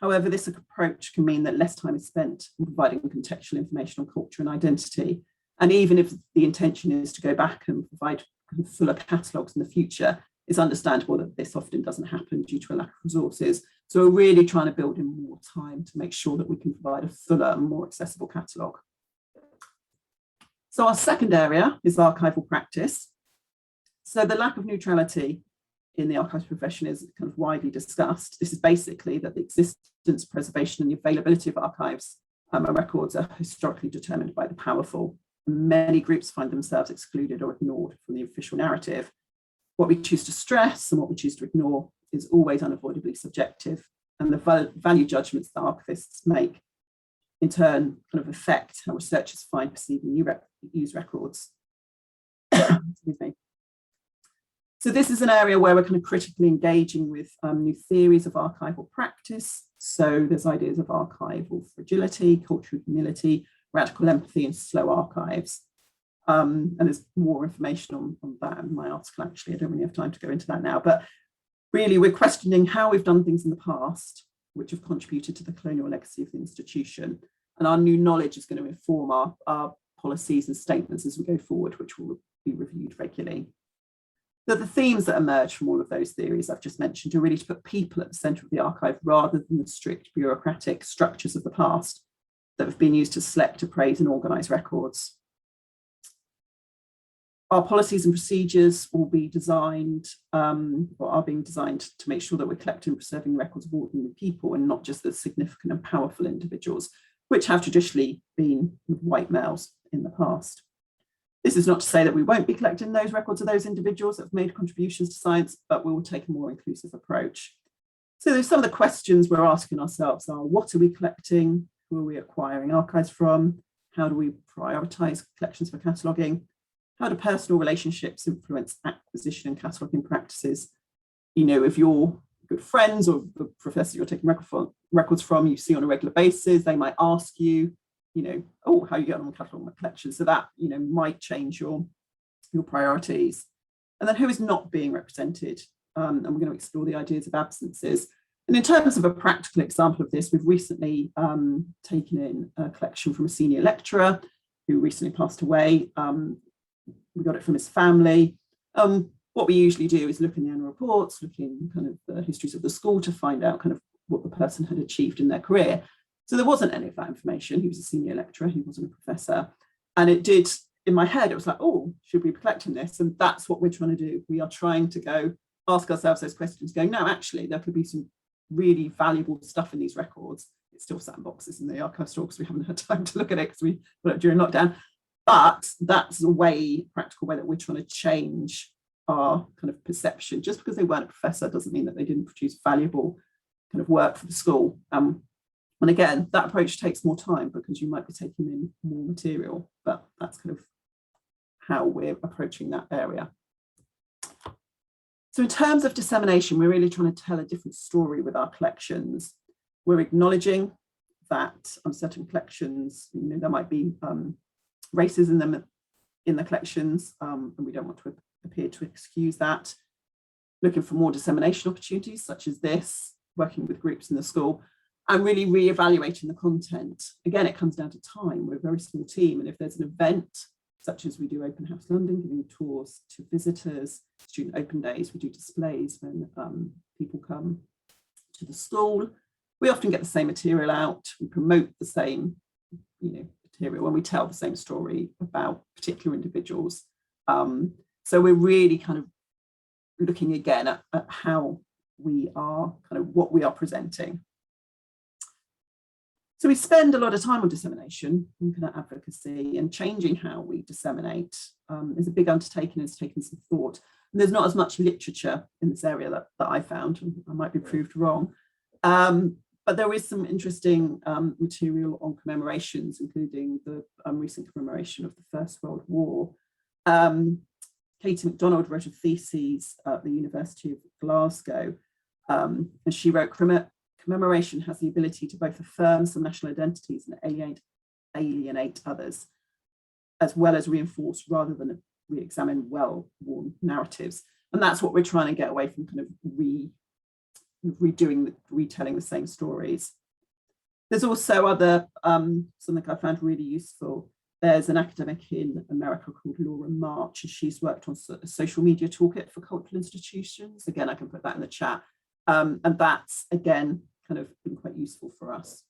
S5: However, this approach can mean that less time is spent in providing contextual information on culture and identity. And even if the intention is to go back and provide fuller catalogues in the future, it's understandable that this often doesn't happen due to a lack of resources. So we're really trying to build in more time to make sure that we can provide a fuller and more accessible catalogue. So our second area is archival practice. So the lack of neutrality in the archives profession is kind of widely discussed. This is basically that the existence, preservation, and the availability of archives and records are historically determined by the powerful. Many groups find themselves excluded or ignored from the official narrative. What we choose to stress and what we choose to ignore is always unavoidably subjective, and the value judgments that archivists make in turn kind of affect how researchers find, perceive, and use records. Excuse me. So this is an area where we're kind of critically engaging with new theories of archival practice. So there's ideas of archival fragility, cultural humility, radical empathy, and slow archives. And there's more information on that in my article, actually. I don't really have time to go into that now, but really we're questioning how we've done things in the past, which have contributed to the colonial legacy of the institution. And our new knowledge is going to inform our policies and statements as we go forward, which will be reviewed regularly. So the themes that emerge from all of those theories I've just mentioned are really to put people at the centre of the archive rather than the strict bureaucratic structures of the past that have been used to select, appraise, and organise records. Our policies and procedures will be designed, or are being designed to make sure that we're collecting and preserving records of ordinary people and not just the significant and powerful individuals, which have traditionally been white males in the past. This is not to say that we won't be collecting those records of those individuals that have made contributions to science, but we will take a more inclusive approach. So there's some of the questions we're asking ourselves are, what are we collecting? Who are we acquiring archives from? How do we prioritise collections for cataloguing? How do personal relationships influence acquisition and cataloguing practices? You know, if you're good friends or the professor you're taking records from, you see on a regular basis, they might ask you, you know, oh, how are you getting on cataloguing my collection? So that, you know, might change your priorities. And then who is not being represented? And we're going to explore the ideas of absences. And in terms of a practical example of this, we've recently taken in a collection from a senior lecturer who recently passed away. We got it from his family. What we usually do is look in the annual reports, look in kind of the histories of the school to find out kind of what the person had achieved in their career. So there wasn't any of that information. He was a senior lecturer, he wasn't a professor. And it did, in my head, it was like, oh, should we be collecting this? And that's what we're trying to do. We are trying to go ask ourselves those questions, going, no, actually, there could be some really valuable stuff in these records. It's still sat in boxes in the archive store because we haven't had time to look at it because we got it during lockdown. But that's a practical way that we're trying to change our kind of perception. Just because they weren't a professor doesn't mean that they didn't produce valuable kind of work for the school. And again, that approach takes more time because you might be taking in more material, but that's kind of how we're approaching that area. So in terms of dissemination, we're really trying to tell a different story with our collections. We're acknowledging that certain collections, you know, there might be races in them in the collections, and we don't want to appear to excuse that. Looking for more dissemination opportunities such as this, working with groups in the school, and really re-evaluating the content. Again, it comes down to time. We're a very small team, and if there's an event, such as we do Open House London, giving tours to visitors, student open days, we do displays when people come to the school. We often get the same material out, we promote the same, you know, material, when we tell the same story about particular individuals. So we're really kind of looking again at how we are, kind of what we are presenting. So we spend a lot of time on dissemination and kind of advocacy, and changing how we disseminate is a big undertaking. It's taken some thought. And there's not as much literature in this area that I found, and I might be proved wrong. But there is some interesting material on commemorations, including the recent commemoration of the First World War. Katie MacDonald wrote a thesis at the University of Glasgow, and she wrote, commemoration has the ability to both affirm some national identities and alienate others, as well as reinforce rather than re-examine well-worn narratives. And that's what we're trying to get away from, kind of retelling the same stories. There's also other, something I found really useful. There's an academic in America called Laura March, and she's worked on a social media toolkit for cultural institutions. Again, I can put that in the chat. And that's, again, kind of been quite useful for us.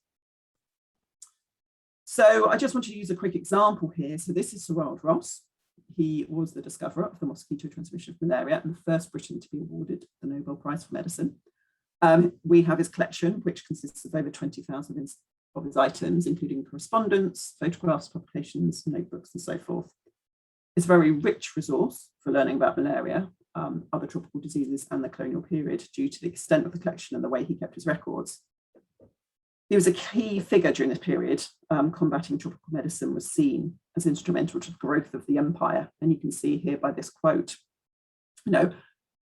S5: So I just want to use a quick example here. So this is Sir Ronald Ross. He was the discoverer of the mosquito transmission of malaria and the first Briton to be awarded the Nobel Prize for Medicine. We have his collection, which consists of over 20,000 of his items, including correspondence, photographs, publications, notebooks, and so forth. It's a very rich resource for learning about malaria, other tropical diseases, and the colonial period, due to the extent of the collection and the way he kept his records. He was a key figure during this period. Combating tropical medicine was seen as instrumental to the growth of the empire. And you can see here by this quote, you know,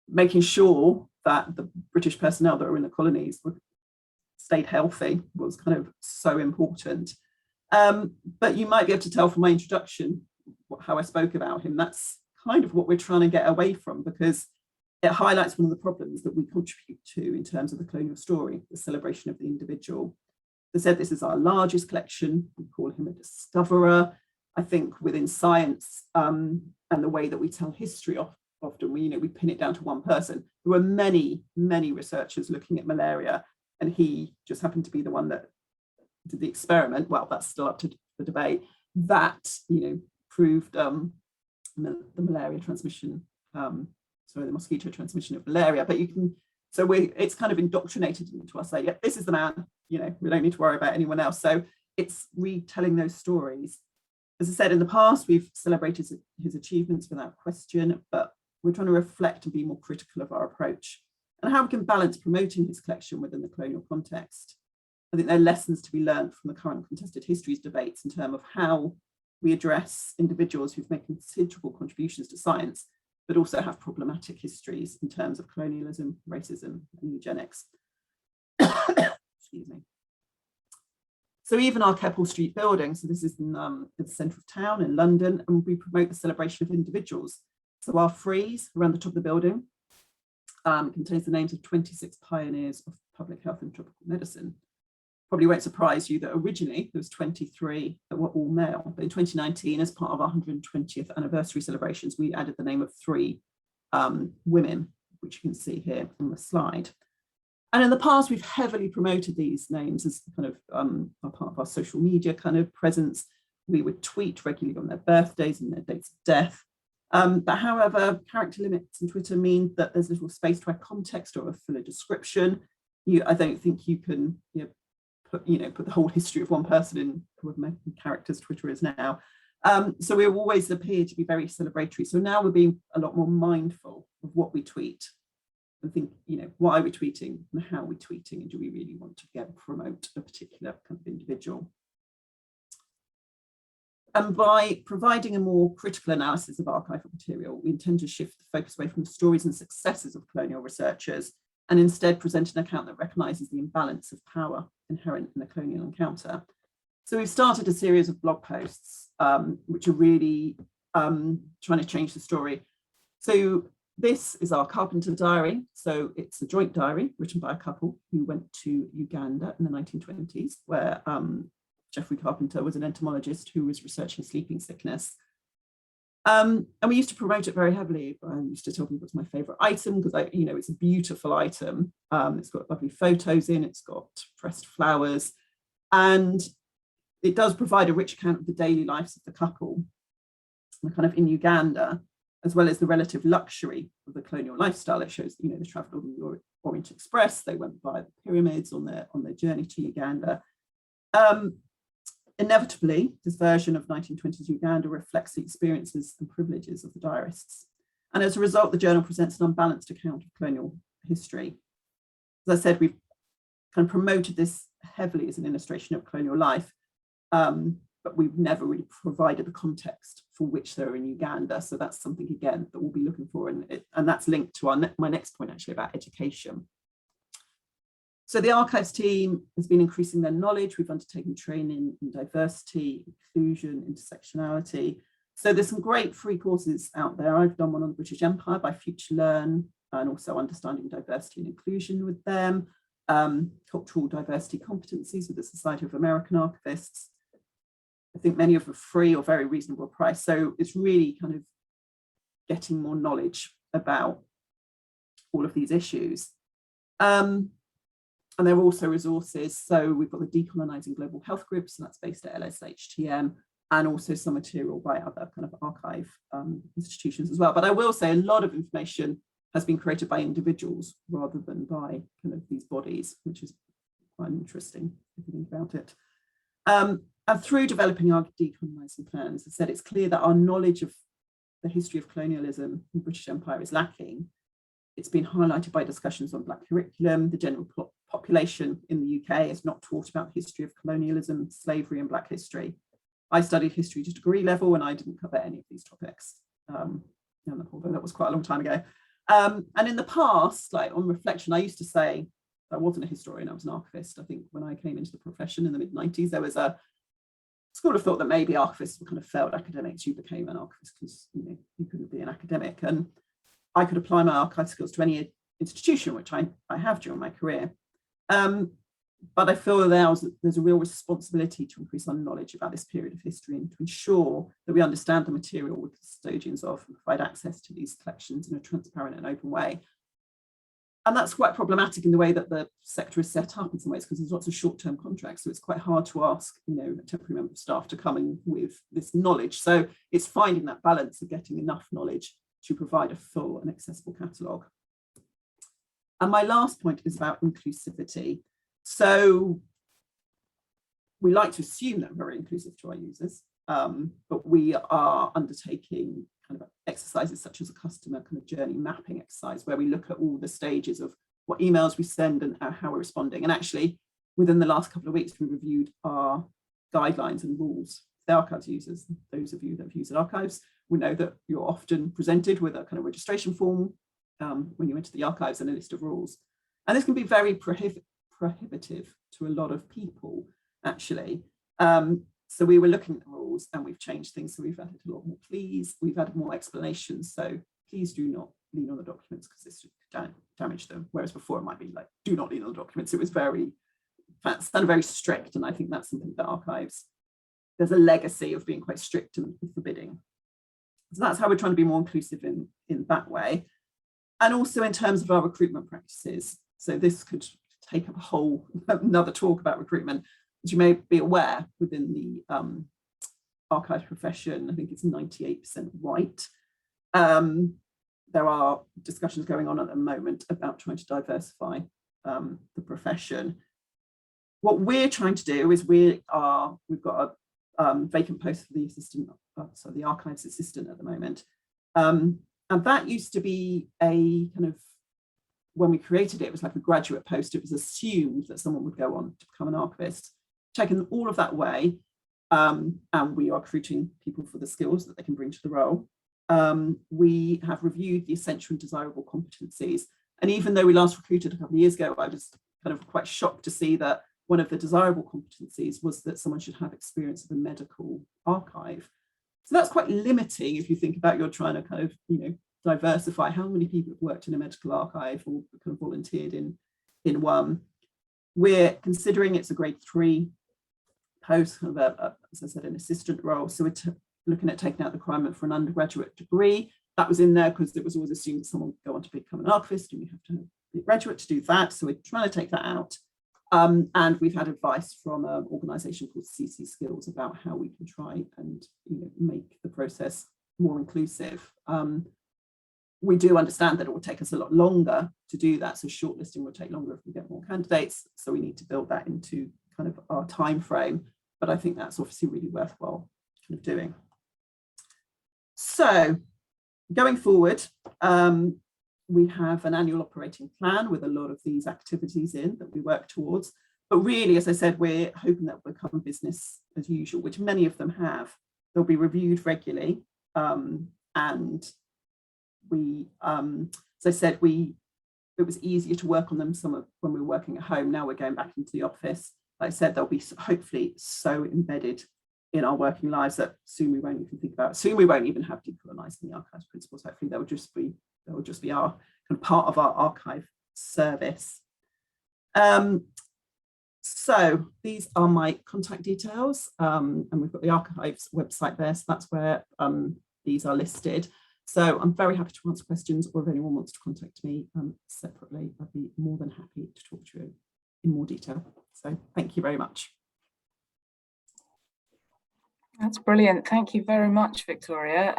S5: making sure that the British personnel that were in the colonies stayed healthy was kind of so important. But you might be able to tell from my introduction how I spoke about him. That's kind of what we're trying to get away from, because it highlights one of the problems that we contribute to in terms of the colonial story, the celebration of the individual. As I said, this is our largest collection. We call him a discoverer. I think within science and the way that we tell history, often we pin it down to one person. There were many, many researchers looking at malaria, and he just happened to be the one that did the experiment. Well, that's still up to the debate. That, proved the malaria transmission, the mosquito transmission of malaria. But it's kind of indoctrinated into us, say, yeah, this is the man, we don't need to worry about anyone else. So it's retelling those stories As I said, in the past, we've celebrated his achievements without question, but we're trying to reflect and be more critical of our approach and how we can balance promoting his collection within the colonial context. I think there are lessons to be learned from the current contested histories debates in terms of how we address individuals who've made considerable contributions to science, but also have problematic histories in terms of colonialism, racism, and eugenics. Excuse me. So even our Keppel Street building, so this is in the centre of town in London, and we promote the celebration of individuals. So our frieze around the top of the building contains the names of 26 pioneers of public health and tropical medicine. Probably won't surprise you that originally there was 23 that were all male, but in 2019, as part of our 120th anniversary celebrations, we added the name of 3 women, which you can see here on the slide. And in the past, we've heavily promoted these names as kind of a part of our social media kind of presence. We would tweet regularly on their birthdays and their dates of death. But however, character limits on Twitter mean that there's little space to add context or a fuller description. I don't think you can put the whole history of one person in however many characters Twitter is now. So we always appear to be very celebratory. So now we're being a lot more mindful of what we tweet and think, why we're tweeting and how we're tweeting, and do we really want to promote a particular kind of individual? And by providing a more critical analysis of archival material, we intend to shift the focus away from the stories and successes of colonial researchers and instead present an account that recognises the imbalance of power inherent in a colonial encounter. So we've started a series of blog posts, which are really trying to change the story. So this is our Carpenter Diary. So it's a joint diary written by a couple who went to Uganda in the 1920s, where Geoffrey Carpenter was an entomologist who was researching sleeping sickness. And we used to promote it very heavily. I used to tell people it's my favourite item because it's a beautiful item. It's got lovely photos in, it's got pressed flowers, and it does provide a rich account of the daily lives of the couple, kind of in Uganda, as well as the relative luxury of the colonial lifestyle. It shows, they travelled on the Orient Express, they went by the pyramids on their journey to Uganda. Inevitably, this version of 1920s Uganda reflects the experiences and privileges of the diarists. And as a result, the journal presents an unbalanced account of colonial history. As I said, we've kind of promoted this heavily as an illustration of colonial life, but we've never really provided the context for which they're in Uganda. So that's something, again, that we'll be looking for. And that's linked to my next point, actually, about education. So the archives team has been increasing their knowledge. We've undertaken training in diversity, inclusion, intersectionality. So there's some great free courses out there. I've done one on the British Empire by Future Learn, and also understanding diversity and inclusion with them, cultural diversity competencies with the Society of American Archivists. I think many of them are free or very reasonable price. So it's really kind of getting more knowledge about all of these issues. And there are also resources. So we've got the Decolonising Global Health Groups, and that's based at LSHTM, and also some material by other kind of archive institutions as well. But I will say a lot of information has been created by individuals rather than by kind of these bodies, which is quite interesting if you think about it. And through developing our decolonising plans, as I said, it's clear that our knowledge of the history of colonialism in the British Empire is lacking. It's been highlighted by discussions on Black curriculum. The general population in the UK is not taught about the history of colonialism, slavery, and Black history. I studied history to degree level, and I didn't cover any of these topics, although that was quite a long time ago. And in the past, like on reflection, I used to say I wasn't a historian, I was an archivist. I think when I came into the profession in the mid-90s, there was a school of thought that maybe archivists were kind of failed academics. You became an archivist because you couldn't be an academic. And I could apply my archive skills to any institution, which I have during my career. But I feel there's a real responsibility to increase our knowledge about this period of history and to ensure that we understand the material we're custodians of and provide access to these collections in a transparent and open way. And that's quite problematic in the way that the sector is set up in some ways, because there's lots of short-term contracts. So it's quite hard to ask, a temporary member of staff to come in with this knowledge. So it's finding that balance of getting enough knowledge to provide a full and accessible catalogue. And my last point is about inclusivity. So we like to assume that we're very inclusive to our users, but we are undertaking kind of exercises such as a customer kind of journey mapping exercise, where we look at all the stages of what emails we send and how we're responding. And actually, within the last couple of weeks, we reviewed our guidelines and rules. The archives users, those of you that have used archives, we know that you're often presented with a kind of registration form when you enter the archives and a list of rules. And this can be very prohibitive to a lot of people, actually. So we were looking at the rules and we've changed things. So we've added a lot more please, we've added more explanations. So please do not lean on the documents because this could damage them. Whereas before it might be like, do not lean on the documents. It was very strict. And I think that's something that archives, there's a legacy of being quite strict and forbidding. So that's how we're trying to be more inclusive in that way. And also in terms of our recruitment practices. So this could take up a whole another talk about recruitment. As you may be aware, within the archive profession, I think it's 98% white. There are discussions going on at the moment about trying to diversify the profession. What we're trying to do is we've got a vacant post for the assistant, so the archives assistant at the moment. And that used to be a kind of, when we created it, it was like a graduate post. It was assumed that someone would go on to become an archivist. Taken all of that away, and we are recruiting people for the skills that they can bring to the role. We have reviewed the essential and desirable competencies. And even though we last recruited a couple of years ago, I was kind of quite shocked to see that one of the desirable competencies was that someone should have experience of a medical archive. So that's quite limiting if you think about you're trying to kind of, diversify how many people have worked in a medical archive or kind of volunteered in one. We're considering it's a grade 3 post, kind of as I said, an assistant role. So we're looking at taking out the requirement for an undergraduate degree. That was in there because it was always assumed that someone would go on to become an archivist and you have to be a graduate to do that. So we're trying to take that out. And we've had advice from an organisation called CC Skills about how we can try and make the process more inclusive. We do understand that it will take us a lot longer to do that. So shortlisting will take longer if we get more candidates. So we need to build that into kind of our time frame. But I think that's obviously really worthwhile kind of doing. So going forward, we have an annual operating plan with a lot of these activities in that we work towards. But really, as I said, we're hoping that will become business as usual, which many of them have. They'll be reviewed regularly. And we, as I said, it was easier to work on them when we were working at home. Now we're going back into the office. Like I said, they'll be hopefully so embedded in our working lives that soon we won't even think about it. Soon we won't even have decolonising the archives principles. Hopefully they will just be our kind of part of our archive service. So these are my contact details, and we've got the archives website there. So that's where these are listed. So I'm very happy to answer questions, or if anyone wants to contact me separately, I'd be more than happy to talk to you in more detail. So thank you very much.
S4: That's brilliant. Thank you very much, Victoria.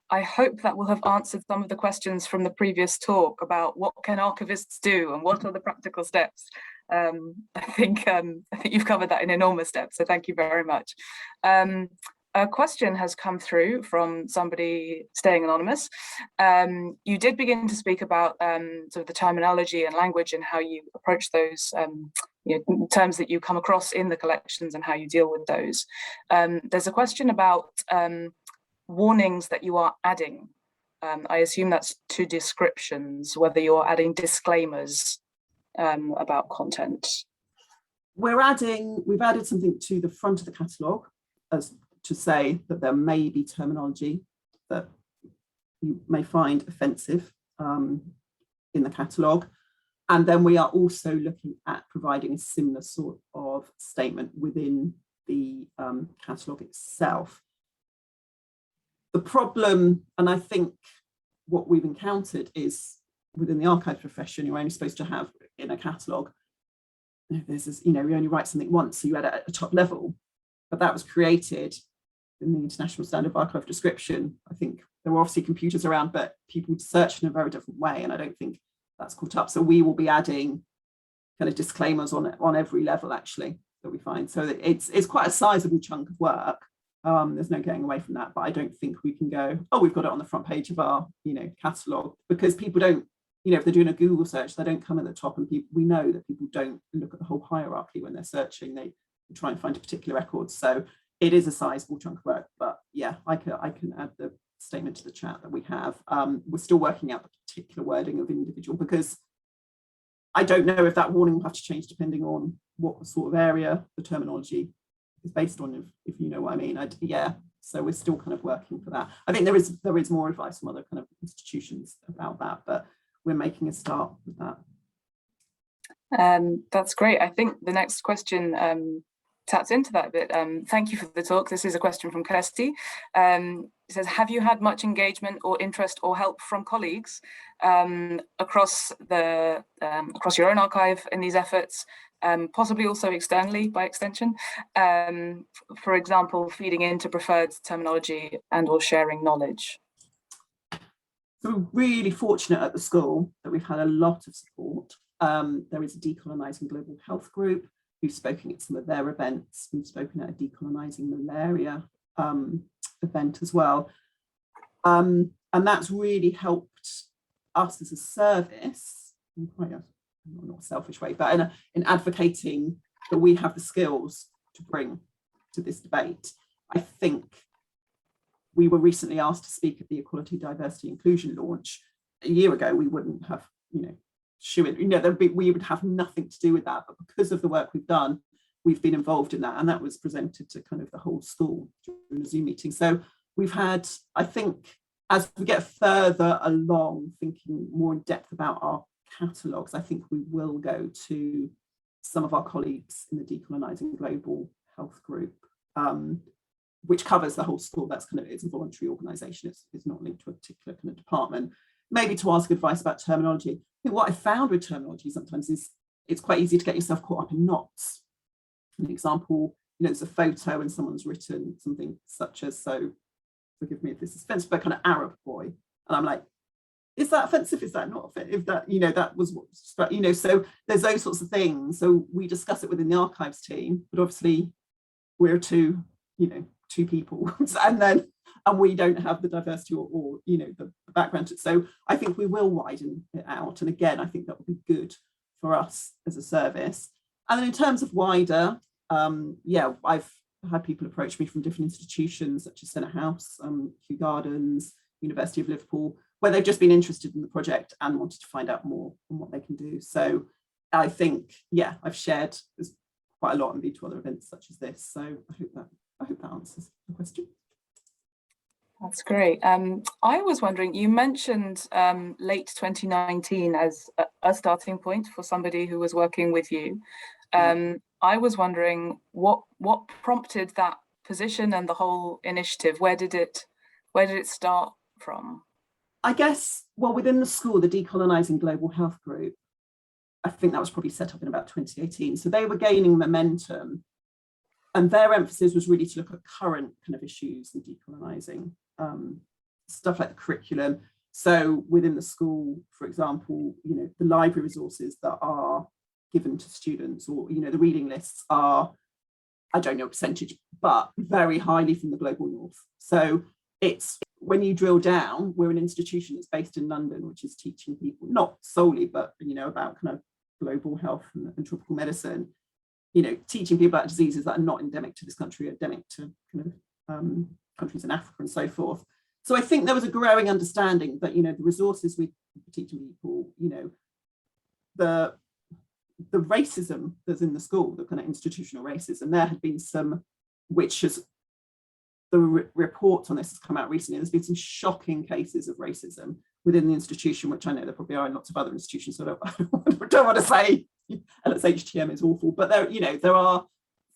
S4: I hope that will have answered some of the questions from the previous talk about what can archivists do and what are the practical steps. I think you've covered that in enormous depth, so thank you very much. A question has come through from somebody staying anonymous. You did begin to speak about sort of the terminology and language and how you approach those terms that you come across in the collections and how you deal with those. There's a question about warnings that you are adding. I assume that's to descriptions, whether you're adding disclaimers about content.
S5: We've added something to the front of the catalogue as to say that there may be terminology that you may find offensive in the catalogue. And then we are also looking at providing a similar sort of statement within the catalogue itself. The problem, and I think what we've encountered is within the archive profession, you're only supposed to have in a catalogue, there's this, you only write something once, so you add it at a top level, but that was created in the International Standard of Archive Description. I think there were obviously computers around, but people would search in a very different way, and I don't think that's caught up. So we will be adding kind of disclaimers on every level actually that we find. So it's quite a sizable chunk of work, There's no getting away from that, but I don't think we can go, oh, we've got it on the front page of our, catalogue, because people don't, if they're doing a Google search, they don't come at the top, and we know that people don't look at the whole hierarchy when they're searching. They try and find a particular record. So it is a sizable chunk of work, but yeah, I can add the statement to the chat that we have. We're still working out the particular wording of individual, because I don't know if that warning will have to change depending on what sort of area the terminology is based on, if you know what I mean. So we're still kind of working for that. I think there is more advice from other kind of institutions about that, but we're making a start with that.
S4: That's great. I think the next question taps into that a bit. Thank you for the talk. This is a question from Kirsty. It says, have you had much engagement or interest or help from colleagues across your own archive in these efforts, possibly also externally by extension, for example, feeding into preferred terminology and or sharing knowledge?
S5: So we're really fortunate at the school that we've had a lot of support. There is a Decolonising Global Health group who've spoken at some of their events. We've spoken at a Decolonising Malaria event as well. And that's really helped us as a service, in quite a not a selfish way, but in advocating that we have the skills to bring to this debate. I think we were recently asked to speak at the Equality, Diversity, Inclusion launch. A year ago, we wouldn't have, we would have nothing to do with that. But because of the work we've done, we've been involved in that. And that was presented to kind of the whole school during a Zoom meeting. So we've had, I think, as we get further along, thinking more in depth about our catalogues, I think we will go to some of our colleagues in the Decolonising Global Health group, which covers the whole school. That's kind of, it's a voluntary organisation. It's not linked to a particular kind of department. Maybe to ask advice about terminology. I think what I found with terminology sometimes is it's quite easy to get yourself caught up in knots. An example, there's a photo and someone's written something such as, so forgive me if this is offensive, but kind of Arab boy. And I'm like, is that offensive? Is that not offensive? If that, that was what struck, so there's those sorts of things. So we discuss it within the archives team, but obviously we're two people, and we don't have the diversity or the background. So I think we will widen it out. And again, I think that would be good for us as a service. And then in terms of wider, I've had people approach me from different institutions such as Senate House, Kew Gardens, University of Liverpool, where they've just been interested in the project and wanted to find out more on what they can do. So I think, I've shared quite a lot and been to other events such as this. So I hope that answers the question.
S4: That's great. I was wondering, you mentioned late 2019 as a starting point for somebody who was working with you. I was wondering what prompted that position and the whole initiative. Where did it start from?
S5: I guess, well, within the school, the Decolonising Global Health group, I think that was probably set up in about 2018. So they were gaining momentum, and their emphasis was really to look at current kind of issues in decolonising, stuff like the curriculum. So within the school, for example, the library resources that are given to students, or the reading lists are, I don't know percentage, but very highly from the global north. So it's, when you drill down, we're an institution that's based in London, which is teaching people, not solely, but about kind of global health and tropical medicine, teaching people about diseases that are not endemic to this country, endemic to kind of countries in Africa and so forth. So I think there was a growing understanding that the resources we were teaching people, the racism that's in the school, the kind of institutional racism, there had been some, which has, the reports on this has come out recently. There's been some shocking cases of racism within the institution, which I know there probably are in lots of other institutions. So I don't want to say LSHTM is awful, but there are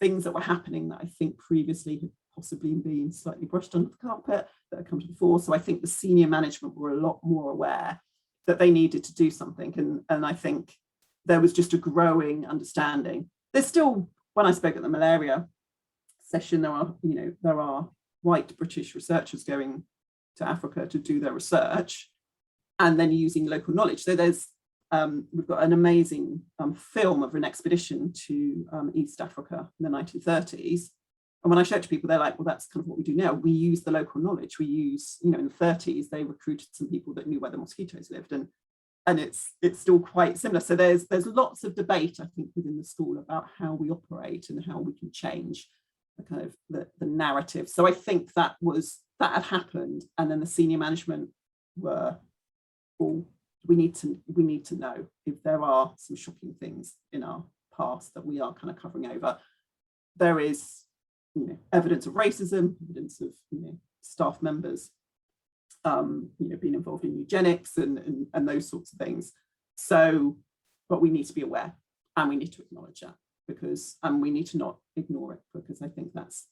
S5: things that were happening that I think previously had possibly been slightly brushed under the carpet that had come to the fore. So I think the senior management were a lot more aware that they needed to do something, and I think there was just a growing understanding. There's still, when I spoke at the malaria session, there are white British researchers going to Africa to do their research and then using local knowledge. So there's we've got an amazing film of an expedition to East Africa in the 1930s, And when I show it to people, they're like, well, that's kind of what we do now. We use the local knowledge. We use, you know, in the 30s, they recruited some people that knew where the mosquitoes lived, and it's still quite similar. So there's lots of debate, I think, within the school about how we operate and how we can change the kind of the narrative. So I think that had happened, and then the senior management were all, we need to know if there are some shocking things in our past that we are kind of covering over. There is, you know, evidence of racism, evidence of, you know, staff members you know, being involved in eugenics and those sorts of things. So, but we need to be aware, and we need to acknowledge that, because we need to not ignore it, because I think that's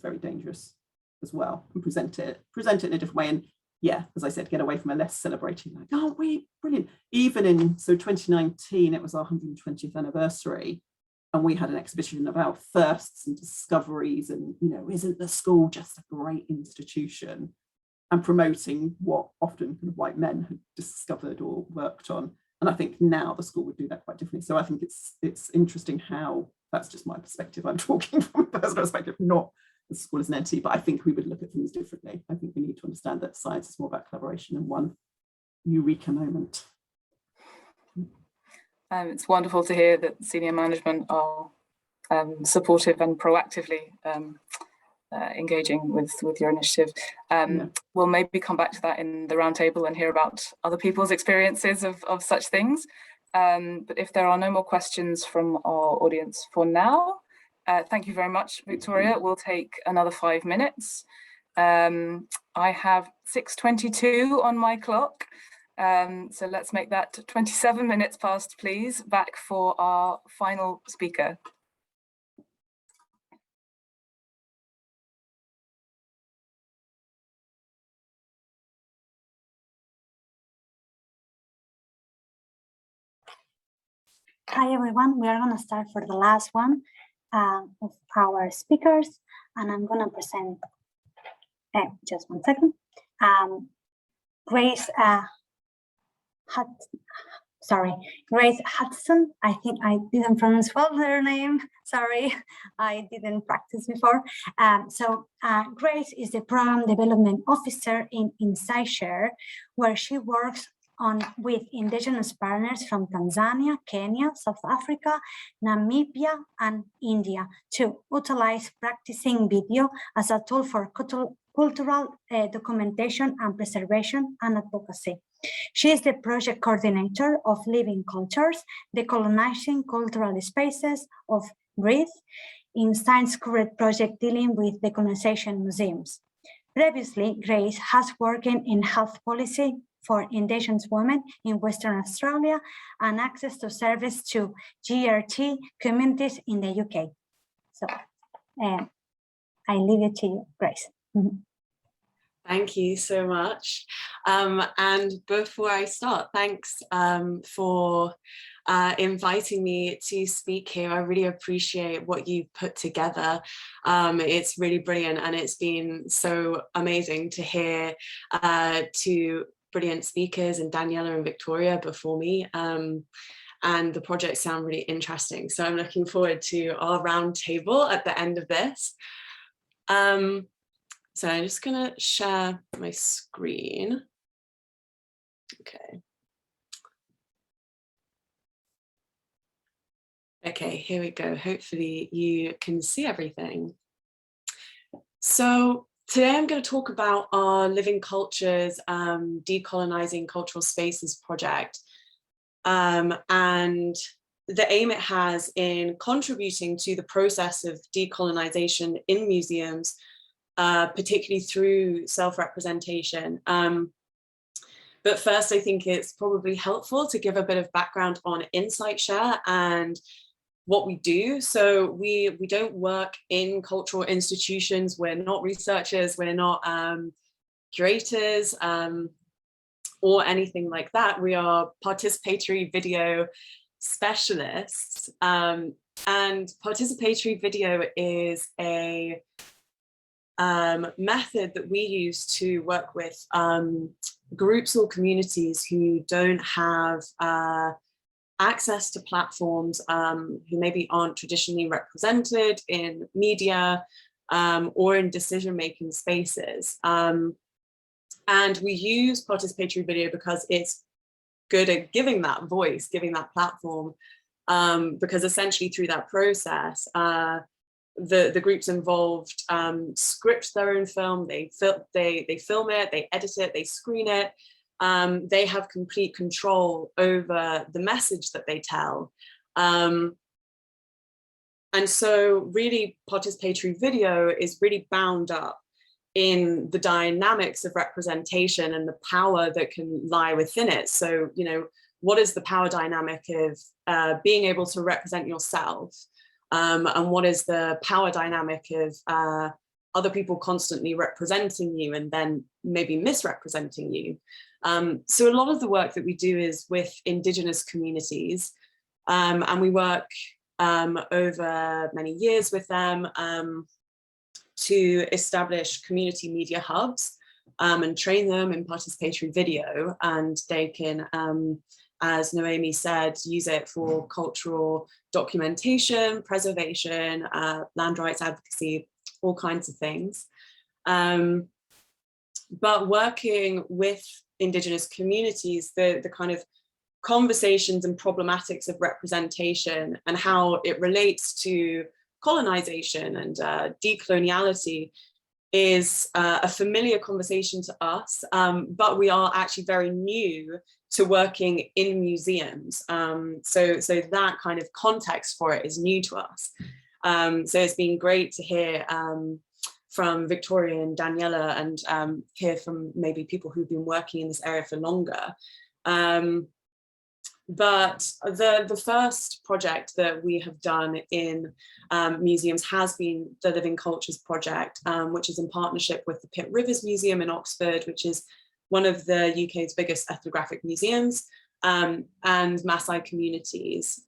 S5: very dangerous as well, and present it in a different way. And yeah, as I said, get away from a less celebrating, like, oh, we brilliant. Even in 2019, it was our 120th anniversary, and we had an exhibition about firsts and discoveries, and, you know, isn't the school just a great institution? And promoting what often kind of white men had discovered or worked on. And I think now the school would do that quite differently. So I think it's interesting how, that's just my perspective, I'm talking from a personal perspective, not the school as an entity, but I think we would look at things differently. I think we need to understand that science is more about collaboration than one eureka moment.
S4: It's wonderful to hear that senior management are supportive and proactively engaging with your initiative. We'll maybe come back to that in the roundtable and hear about other people's experiences of such things. But if there are no more questions from our audience for now, thank you very much, Victoria. We'll take another 5 minutes. I have 6:22 on my clock. So let's make that 27 minutes past, please, back for our final speaker.
S1: Hi everyone, we are going to start for the last one of our speakers, and I'm going to present, just one second, Grace Hutchison. I think I didn't pronounce well her name, sorry, I didn't practice before. Grace is the Program Development Officer in SciShare, where she works with Indigenous partners from Tanzania, Kenya, South Africa, Namibia, and India to utilize practicing video as a tool for cultural documentation and preservation and advocacy. She is the project coordinator of Living Cultures, Decolonizing Cultural Spaces of Breathe, in Science Curate project dealing with decolonization museums. Previously, Grace has worked in health policy for Indigenous women in Western Australia and access to service to GRT communities in the UK. So I leave it to you, Grace.
S6: Thank you so much. And before I start, thanks for inviting me to speak here. I really appreciate what you've put together. It's really brilliant, and it's been so amazing to hear two brilliant speakers, and Daniela and Victoria before me. And the projects sound really interesting. So I'm looking forward to our roundtable at the end of this. So I'm just gonna share my screen. Okay. Okay, here we go. Hopefully you can see everything. So today I'm going to talk about our Living Cultures Decolonizing Cultural Spaces project, and the aim it has in contributing to the process of decolonization in museums, particularly through self-representation. But first, I think it's probably helpful to give a bit of background on InsightShare and what we do. So we don't work in cultural institutions. We're not researchers. We're not curators or anything like that. We are participatory video specialists. And participatory video is a method that we use to work with groups or communities who don't have access to platforms, who maybe aren't traditionally represented in media, or in decision-making spaces. And we use participatory video because it's good at giving that voice, giving that platform, because essentially through that process, the groups involved script their own film, they film it, they edit it, they screen it. They have complete control over the message that they tell. And so really participatory video is really bound up in the dynamics of representation and the power that can lie within it. So, you know, what is the power dynamic of being able to represent yourself? And what is the power dynamic of other people constantly representing you and then maybe misrepresenting you? So a lot of the work that we do is with Indigenous communities, and we work over many years with them to establish community media hubs and train them in participatory video, and they can, as Noemi said, use it for cultural documentation, preservation, land rights advocacy, all kinds of things. But working with Indigenous communities, the kind of conversations and problematics of representation and how it relates to colonization and decoloniality is a familiar conversation to us, but we are actually very new to working in museums. So that kind of context for it is new to us. So it's been great to hear from Victoria and Daniela, and hear from maybe people who've been working in this area for longer. But the first project that we have done in museums has been the Living Cultures project, which is in partnership with the Pitt Rivers Museum in Oxford, which is one of the UK's biggest ethnographic museums, and Maasai communities.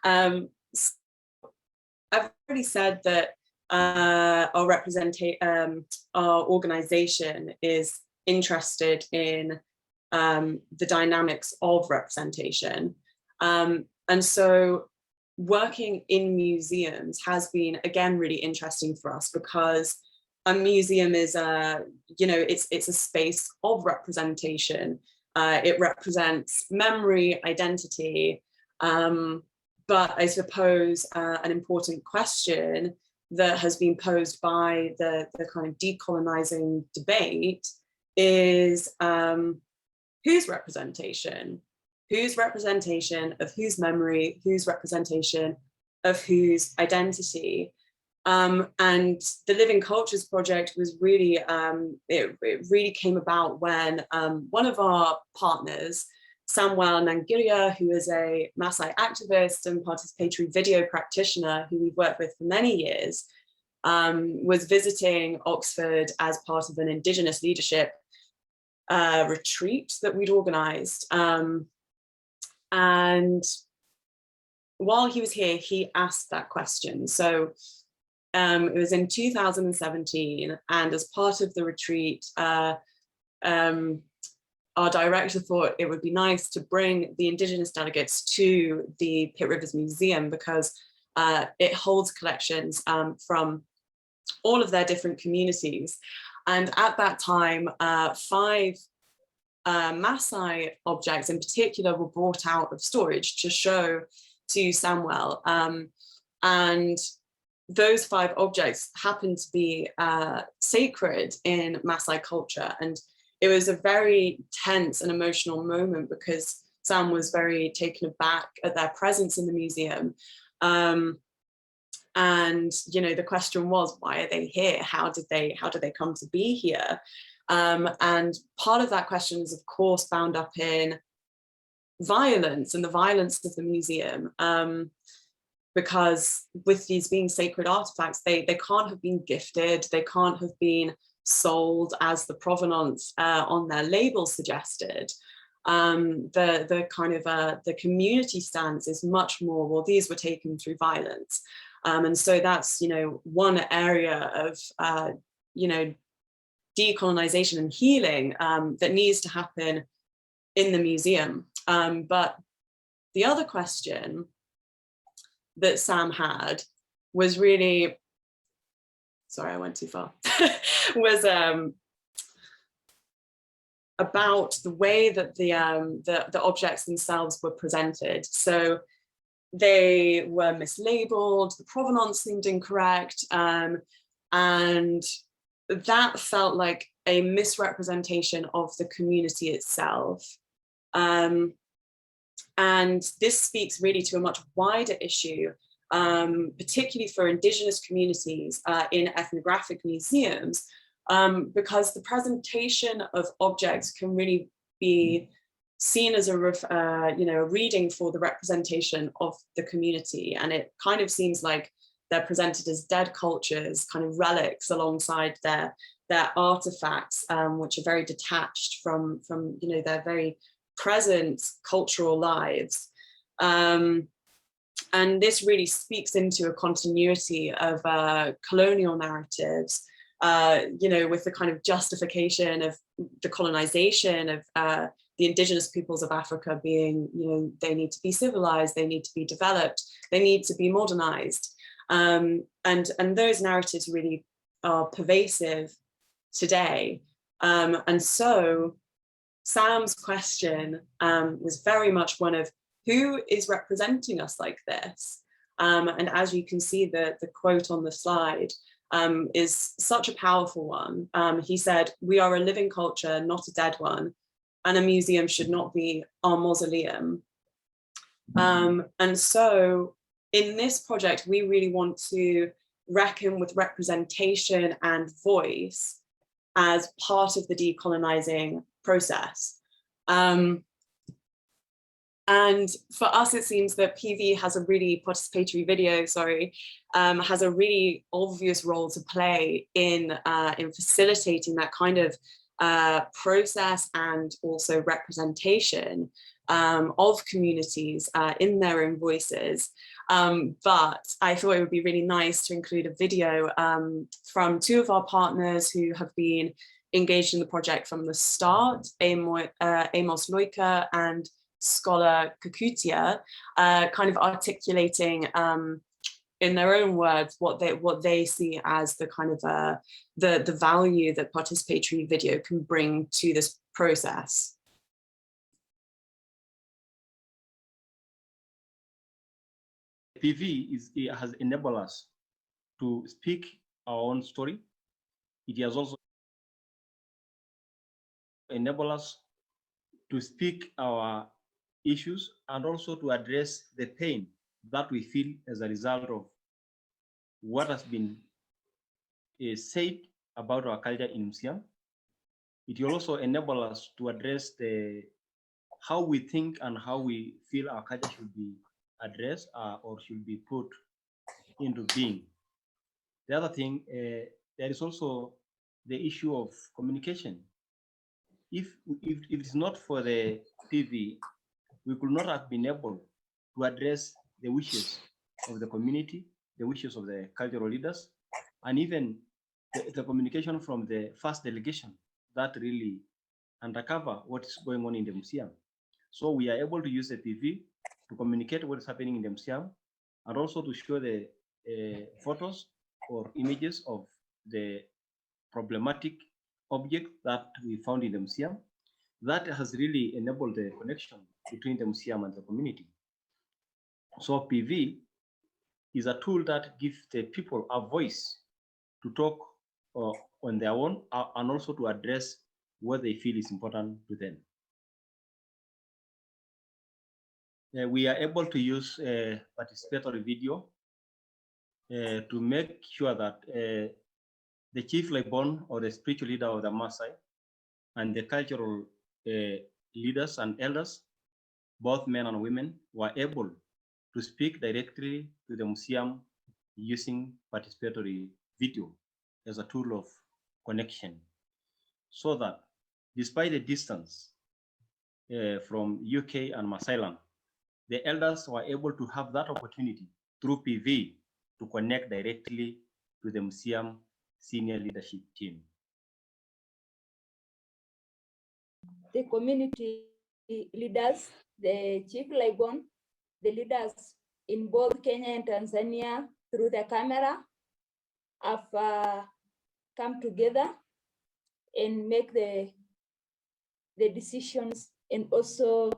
S6: So I've already said that our organization is interested in the dynamics of representation. And so working in museums has been, again, really interesting for us, because a museum is it's a space of representation. It represents memory, identity, but I suppose an important question that has been posed by the kind of decolonizing debate is whose representation? Whose representation of whose memory, whose representation of whose identity? And the Living Cultures project was really, it really came about when one of our partners, Samuel Nangiria, who is a Maasai activist and participatory video practitioner who we've worked with for many years, was visiting Oxford as part of an Indigenous leadership retreat that we'd organized. And while he was here, he asked that question. So it was in 2017, and as part of the retreat, our director thought it would be nice to bring the Indigenous delegates to the Pitt Rivers Museum, because it holds collections from all of their different communities. And at that time, 5 Maasai objects in particular were brought out of storage to show to Samuel. And those 5 objects happened to be sacred in Maasai culture. And it was a very tense and emotional moment, because Sam was very taken aback at their presence in the museum. And the question was, why are they here? How did they come to be here? And part of that question is, of course, bound up in violence and the violence of the museum, because with these being sacred artifacts, they can't have been gifted, they can't have been sold as the provenance on their label suggested. The kind of the community stance is much more, well, these were taken through violence. And so that's, one area of, decolonization and healing that needs to happen in the museum. But the other question that Sam had was really, sorry, I went too far, was about the way that the objects themselves were presented. So they were mislabeled, the provenance seemed incorrect, and that felt like a misrepresentation of the community itself. And this speaks really to a much wider issue, particularly for Indigenous communities in ethnographic museums, because the presentation of objects can really be seen as a reading for the representation of the community. And it kind of seems like they're presented as dead cultures, kind of relics alongside their artifacts, which are very detached from their very present cultural lives. And this really speaks into a continuity of colonial narratives, with the kind of justification of decolonization of the indigenous peoples of Africa being, they need to be civilized, they need to be developed, they need to be modernized. And those narratives really are pervasive today. And so Sam's question was very much one of, who is representing us like this? And as you can see, the quote on the slide is such a powerful one. He said, "We are a living culture, not a dead one, and a museum should not be our mausoleum." And so in this project, we really want to reckon with representation and voice as part of the decolonizing process. And for us, it seems that PV has a really participatory video, has a really obvious role to play in facilitating that kind of process and also representation of communities in their own voices. But I thought it would be really nice to include a video from two of our partners who have been engaged in the project from the start, Amos Loika and scholar Kukutia, kind of articulating in their own words what they see as the kind of the value that participatory video can bring to this process.
S7: PV has enabled us to speak our own story. It has also enabled us to speak our issues and also to address the pain that we feel as a result of what has been said about our culture in museum. It will also enable us to address how we think and how we feel our culture should be addressed or should be put into being. The other thing, there is also the issue of communication. If it is not for the PV, we could not have been able to address the wishes of the community, the wishes of the cultural leaders, and even the communication from the first delegation that really uncover what is going on in the museum. So we are able to use the PV to communicate what is happening in the museum and also to show the photos or images of the problematic object that we found in the museum. That has really enabled the connection between the museum and the community. So PV is a tool that gives the people a voice to talk on their own and also to address what they feel is important to them. We are able to use participatory video to make sure that the chief Laibon or the spiritual leader of the Maasai and the cultural leaders and elders, both men and women, were able to speak directly to the museum using participatory video as a tool of connection, so that despite the distance from UK and Maasailand, the elders were able to have that opportunity through PV to connect directly to the museum senior leadership team.
S8: The community leaders, the chief Laibon, the leaders in both Kenya and Tanzania through the camera have come together and make the decisions, and also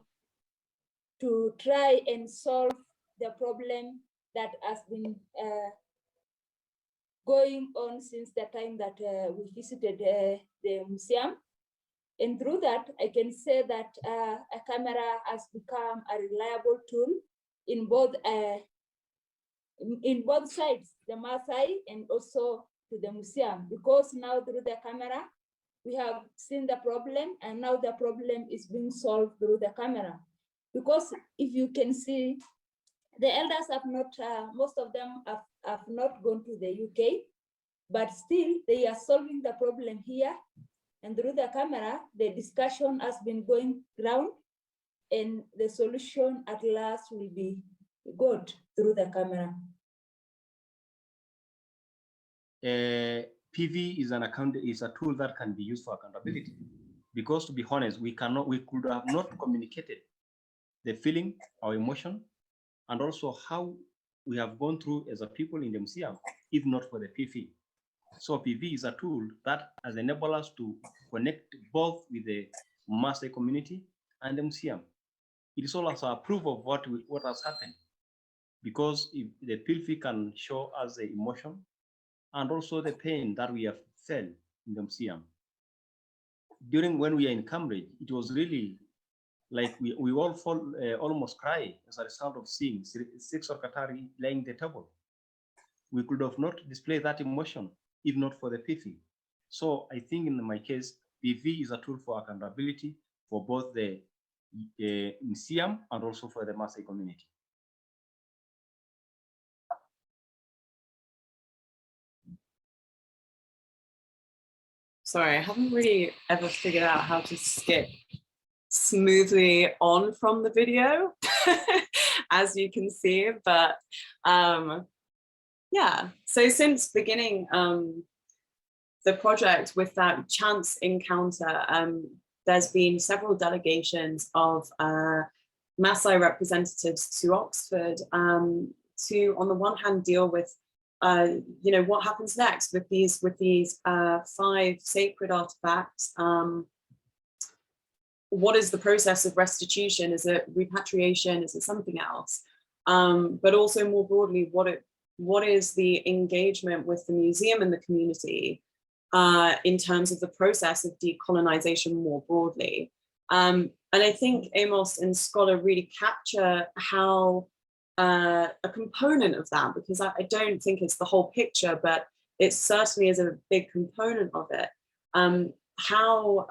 S8: to try and solve the problem that has been going on since the time that we visited the museum. And through that, I can say that a camera has become a reliable tool in both sides, the Maasai and also to the museum, because now through the camera, we have seen the problem, and now the problem is being solved through the camera. Because if you can see, the elders have not, most of them have not gone to the UK, but still they are solving the problem here. And through the camera, the discussion has been going round, and the solution at last will be good through the camera.
S7: PV is a tool that can be used for accountability, because to be honest, we could have not communicated the feeling, our emotion, and also how we have gone through as a people in the museum, if not for the PV. So PV is a tool that has enabled us to connect both with the Maasai community and the museum. It is also a proof of what has happened, because if the PV can show us the emotion and also the pain that we have felt in the museum. When we are in Cambridge, it was really like we all almost cry as a result of seeing six Katari laying the table. We could have not displayed that emotion if not for the PV. So I think in my case, PV is a tool for accountability for both the museum and also for the Maasai community.
S6: Sorry, I haven't really ever figured out how to skip smoothly on from the video, as you can see, but yeah, so since beginning the project with that chance encounter, there's been several delegations of Maasai representatives to Oxford to, on the one hand, deal with you know, what happens next with these 5 sacred artifacts. What is the process of restitution? Is it repatriation? Is it something else? But also more broadly, what is the engagement with the museum and the community in terms of the process of decolonization more broadly? And I think Amos and Scholar really capture how a component of that, because I don't think it's the whole picture, but it certainly is a big component of it. How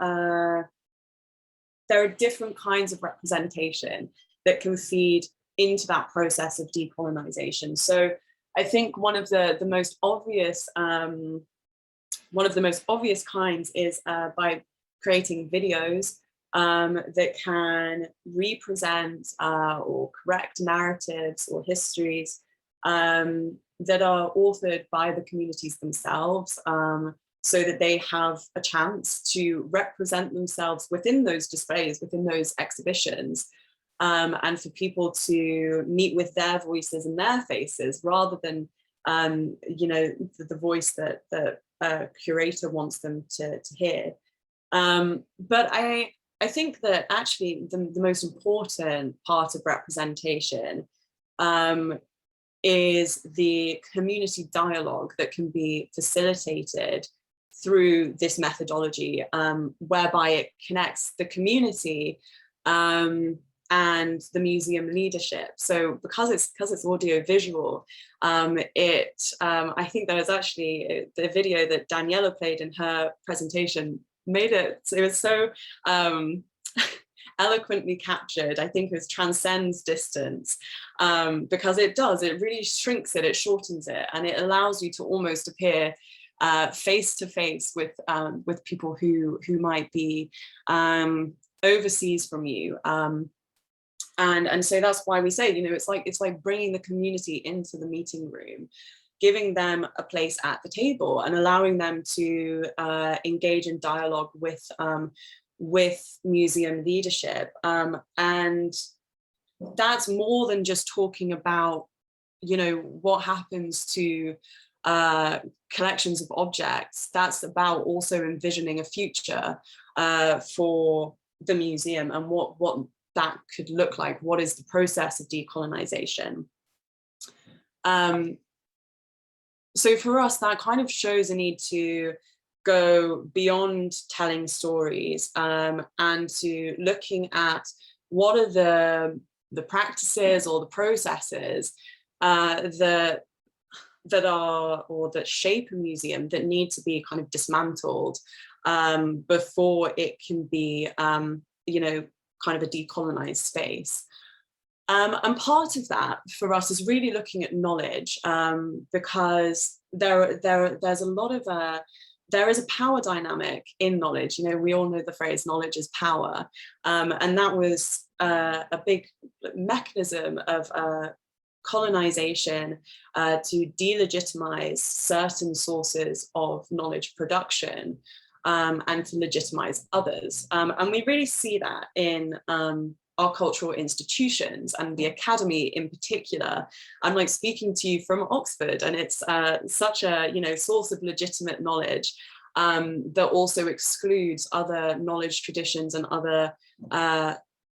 S6: there are different kinds of representation that can feed into that process of decolonization. So I think one of the most obvious kinds is by creating videos that can represent or correct narratives or histories that are authored by the communities themselves, so that they have a chance to represent themselves within those displays, within those exhibitions, and for people to meet with their voices and their faces, rather than you know, the voice that a curator wants them to hear. But I think that actually the most important part of representation is the community dialogue that can be facilitated through this methodology, whereby it connects the community and the museum leadership. So because it's audio visual, I think there was actually the video that Daniela played in her presentation made it was so eloquently captured. I think it transcends distance, because it really shrinks it, it shortens it, and it allows you to almost appear face to face with people who might be overseas from you. And so that's why we say, you know, it's like bringing the community into the meeting room, giving them a place at the table and allowing them to engage in dialogue with museum leadership. And that's more than just talking about, you know, what happens to collections of objects. That's about also envisioning a future for the museum and what that could look like. What is the process of decolonization? So for us, that kind of shows a need to go beyond telling stories and to looking at what are the practices or the processes that shape a museum that need to be kind of dismantled before it can be, you know, kind of a decolonized space. And part of that for us is really looking at knowledge, because there's a lot of there is a power dynamic in knowledge. You know, we all know the phrase "knowledge is power," and that was a big mechanism of colonization to delegitimize certain sources of knowledge production and to legitimize others. And we really see that in our cultural institutions and the academy in particular. I'm like speaking to you from Oxford, and it's such a, you know, source of legitimate knowledge that also excludes other knowledge traditions and other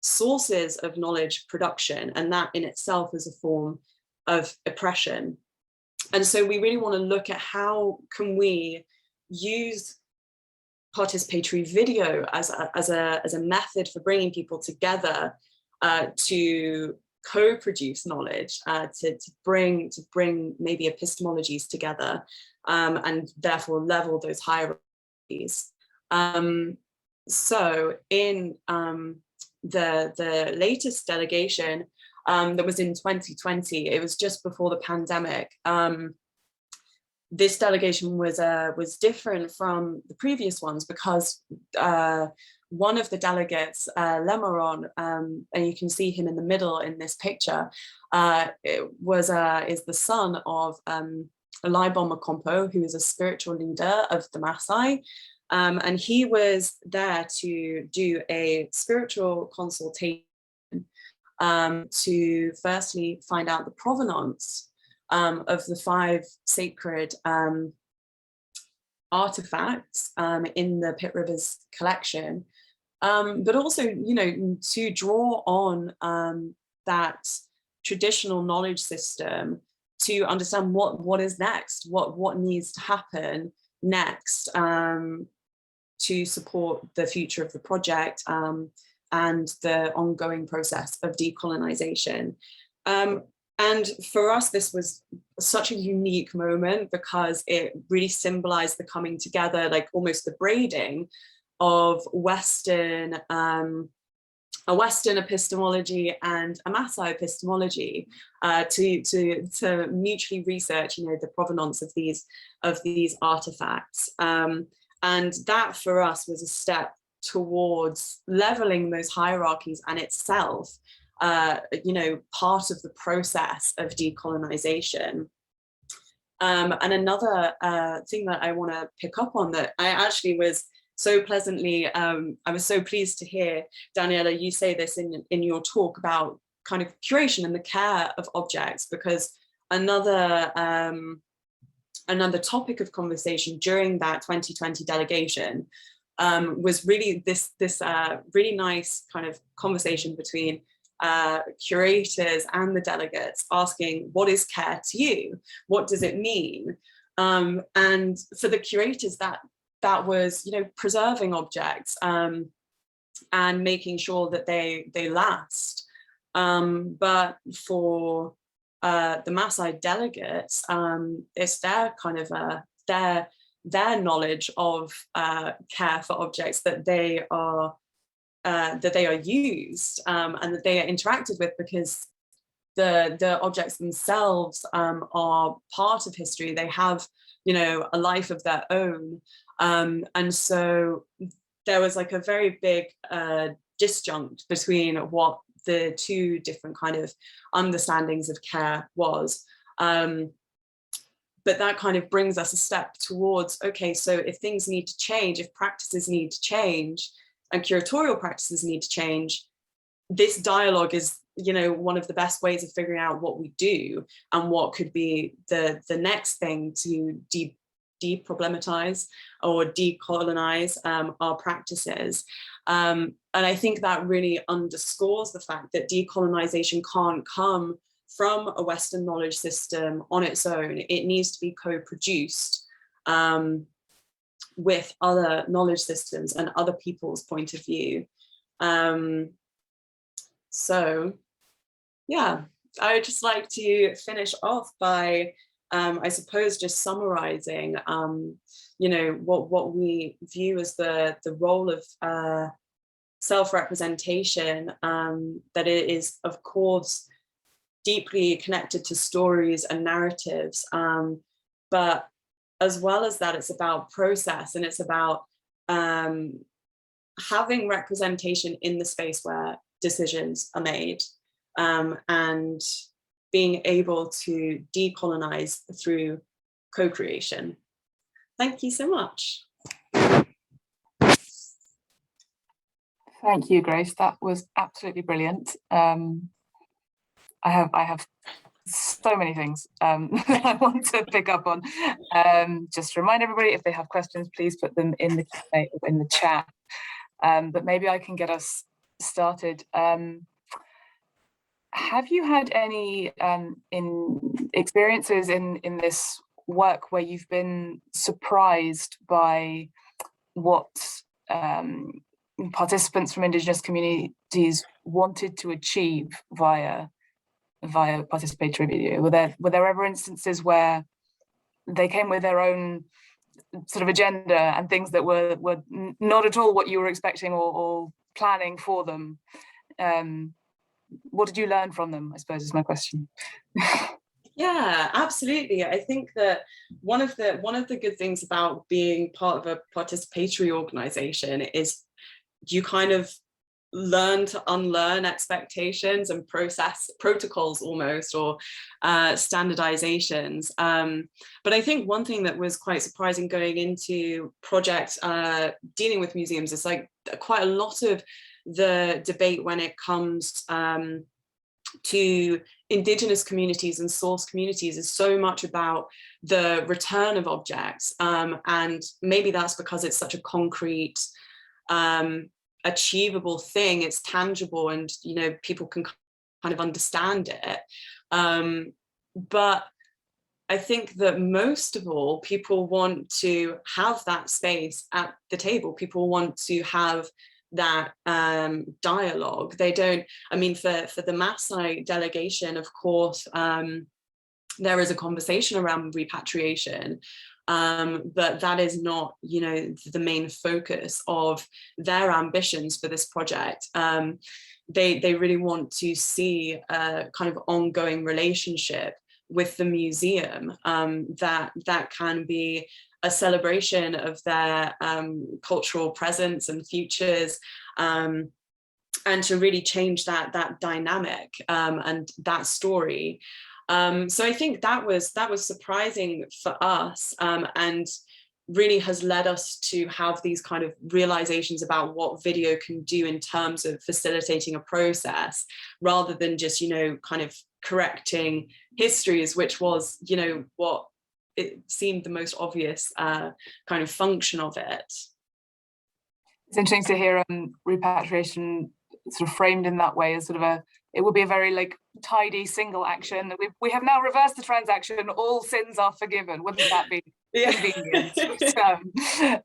S6: sources of knowledge production, and that in itself is a form of oppression. And so we really want to look at how can we use participatory video as a method for bringing people together to co-produce knowledge, to bring maybe epistemologies together, and therefore level those hierarchies. So in the latest delegation that was in 2020, it was just before the pandemic. This delegation was different from the previous ones because one of the delegates, Lemeron, and you can see him in the middle in this picture, is the son of Laibon Makompo, who is a spiritual leader of the Maasai. And he was there to do a spiritual consultation to firstly find out the provenance of the 5 sacred artifacts in the Pit Rivers collection, but also, you know, to draw on that traditional knowledge system to understand what is next, what needs to happen next to support the future of the project and the ongoing process of decolonization. And for us, this was such a unique moment because it really symbolized the coming together, like almost the braiding of Western, a Western epistemology and a Maasai epistemology to mutually research, you know, the provenance of these artifacts. And that for us was a step towards leveling those hierarchies and itself, you know, part of the process of decolonization. And another thing that I want to pick up on that I actually was so pleasantly, I was so pleased to hear, Daniela, you say this in your talk about kind of curation and the care of objects, because another topic of conversation during that 2020 delegation was really this really nice kind of conversation between curators and the delegates, asking, what is care to you? What does it mean? And for the curators, that was, you know, preserving objects and making sure that they last. But for the Maasai delegates, it's their kind of their knowledge of care for objects that they are used and that they are interacted with, because the objects themselves are part of history. They have, you know, a life of their own. And so there was like a very big disjunct between what the two different kind of understandings of care was. But that kind of brings us a step towards, okay, so if things need to change, if practices need to change, and curatorial practices need to change, this dialogue is one of the best ways of figuring out what we do and what could be the next thing to de-problematize or decolonize our practices. And I think that really underscores the fact that decolonization can't come from a Western knowledge system on its own. It needs to be co-produced with other knowledge systems and other people's point of view. So yeah, I would just like to finish off by, I suppose, just summarizing, what we view as the role of self-representation, that it is, of course, deeply connected to stories and narratives, but as well as that, it's about process, and it's about having representation in the space where decisions are made, and being able to decolonize through co-creation. Thank you so much.
S4: Thank you, Grace. That was absolutely brilliant. I have so many things that I want to pick up on. Just to remind everybody, if they have questions, please put them in the Q&A or in the chat. But maybe I can get us started. Have you had any experiences in this work where you've been surprised by what participants from Indigenous communities wanted to achieve via participatory video? Were there ever instances where they came with their own sort of agenda and things that were not at all what you were expecting or planning for them? What did you learn from them, I suppose, is my question.
S6: Yeah, absolutely. I think that one of the good things about being part of a participatory organization is you kind of learn to unlearn expectations and process protocols almost, or standardizations. But I think one thing that was quite surprising going into projects dealing with museums is like quite a lot of the debate when it comes to Indigenous communities and source communities is so much about the return of objects, and maybe that's because it's such a concrete, achievable thing. It's tangible, and people can kind of understand it. But I think that most of all, people want to have that space at the table. People want to have that dialogue. They don't, I mean, for the Maasai delegation, of course, there is a conversation around repatriation, but that is not, the main focus of their ambitions for this project. They really want to see a kind of ongoing relationship with the museum that can be a celebration of their cultural presence and futures, and to really change that dynamic and that story. So I think that was surprising for us, and really has led us to have these kind of realizations about what video can do in terms of facilitating a process, rather than just, kind of correcting histories, which was, what it seemed the most obvious kind of function of it.
S4: It's interesting to hear repatriation sort of framed in that way as sort of it would be a very like tidy single action. We have now reversed the transaction, all sins are forgiven. Wouldn't that be convenient?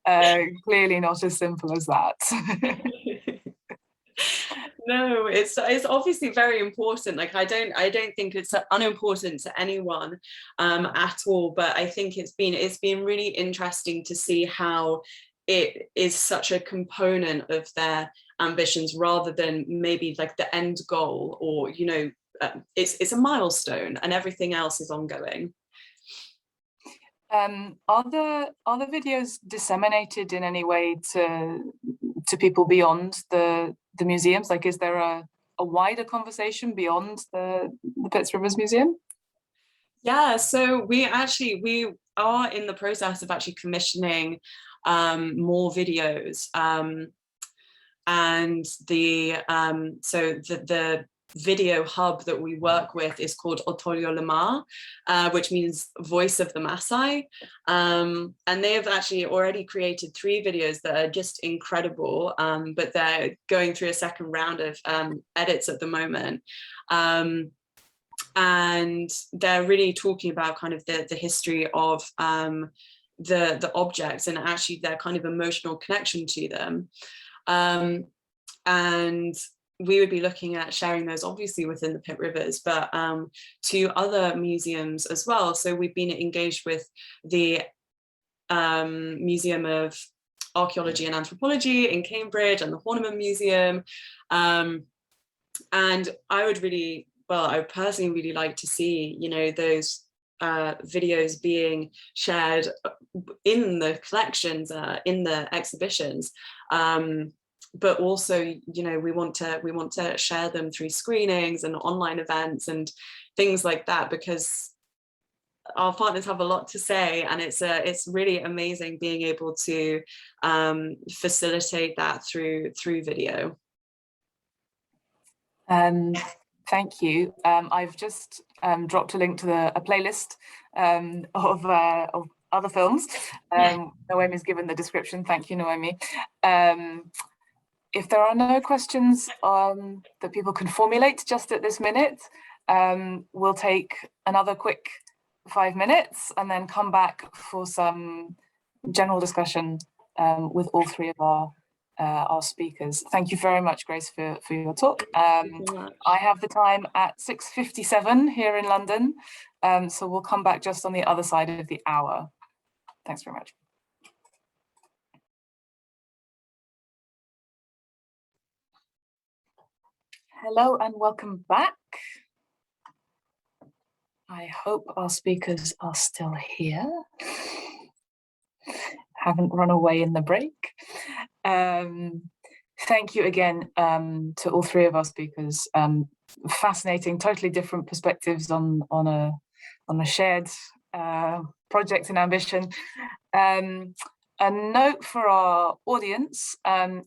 S4: But, clearly not as simple as that.
S6: No, it's obviously very important. Like I don't think it's unimportant to anyone at all. But I think it's been really interesting to see how it is such a component of their ambitions, rather than maybe like the end goal, or it's a milestone, and everything else is ongoing.
S4: Are the videos disseminated in any way to people beyond the museums? Like, is there a wider conversation beyond the Pitts Rivers Museum?
S6: Yeah, so we are in the process of actually commissioning more videos, and the video hub that we work with is called Otorio Lama, which means voice of the Maasai. And they have actually already created 3 videos that are just incredible, but they're going through a second round of edits at the moment. And they're really talking about kind of the history of the objects and actually their kind of emotional connection to them. And we would be looking at sharing those obviously within the Pit Rivers, but to other museums as well. So we've been engaged with the Museum of Archaeology and Anthropology in Cambridge and the Horniman Museum. And I would really, well, I would personally really like to see, you know, those videos being shared in the collections, in the exhibitions. But also, you know, we want to share them through screenings and online events and things like that, because our partners have a lot to say, and it's really amazing being able to facilitate that through video.
S4: Thank you. I've just dropped a link to a playlist of other films. Noemi's given the description. Thank you, Noemi. If there are no questions that people can formulate just at this minute, we'll take another quick 5 minutes and then come back for some general discussion with all 3 of our speakers. Thank you very much, Grace, for your talk. I have the time at 6:57 here in London, so we'll come back just on the other side of the hour. Thanks very much. Hello and welcome back. I hope our speakers are still here. Haven't run away in the break. Thank you again to all 3 of our speakers. Fascinating, totally different perspectives on a shared project and ambition. A note for our audience: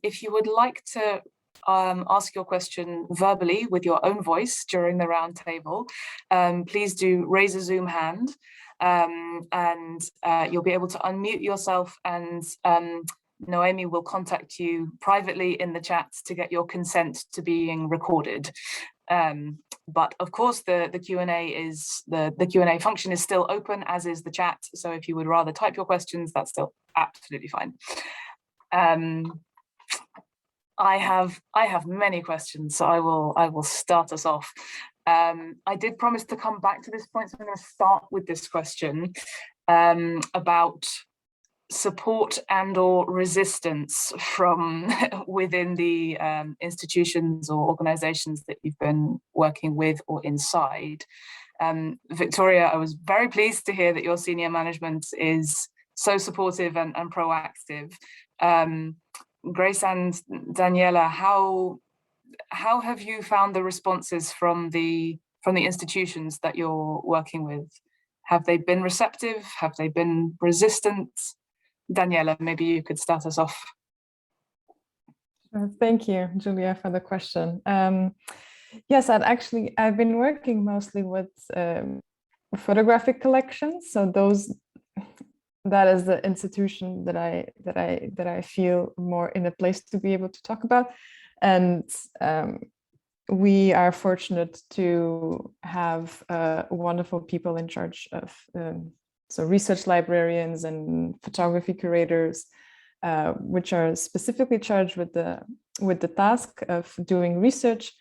S4: if you would like to ask your question verbally with your own voice during the roundtable, please do raise a Zoom hand, and you'll be able to unmute yourself, and Noemi will contact you privately in the chat to get your consent to being recorded. But of course, the Q&A function is still open, as is the chat. So if you would rather type your questions, that's still absolutely fine. I have many questions, so I will start us off. I did promise to come back to this point, so I'm going to start with this question about support and/or resistance from within the institutions or organizations that you've been working with or inside. Victoria, I was very pleased to hear that your senior management is so supportive and proactive. Grace and Daniela, how have you found the responses from the institutions that you're working with? Have they been receptive? Have they been resistant? Daniela, maybe you could start us off.
S2: Thank you, Julia, for the question. Yes, I've been working mostly with photographic collections. So that is the institution that I feel more in a place to be able to talk about. And we are fortunate to have wonderful people in charge of so research librarians and photography curators, which are specifically charged with the task of doing research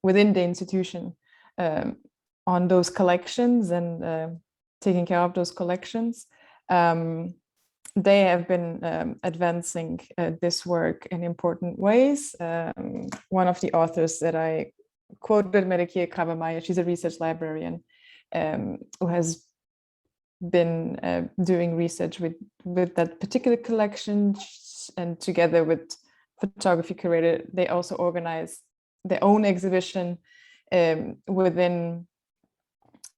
S2: within the institution on those collections and taking care of those collections. They have been advancing this work in important ways. One of the authors that I quoted, Merekie Kravamaya, she's a research librarian who has been doing research with that particular collection, and together with photography curator, they also organize their own exhibition within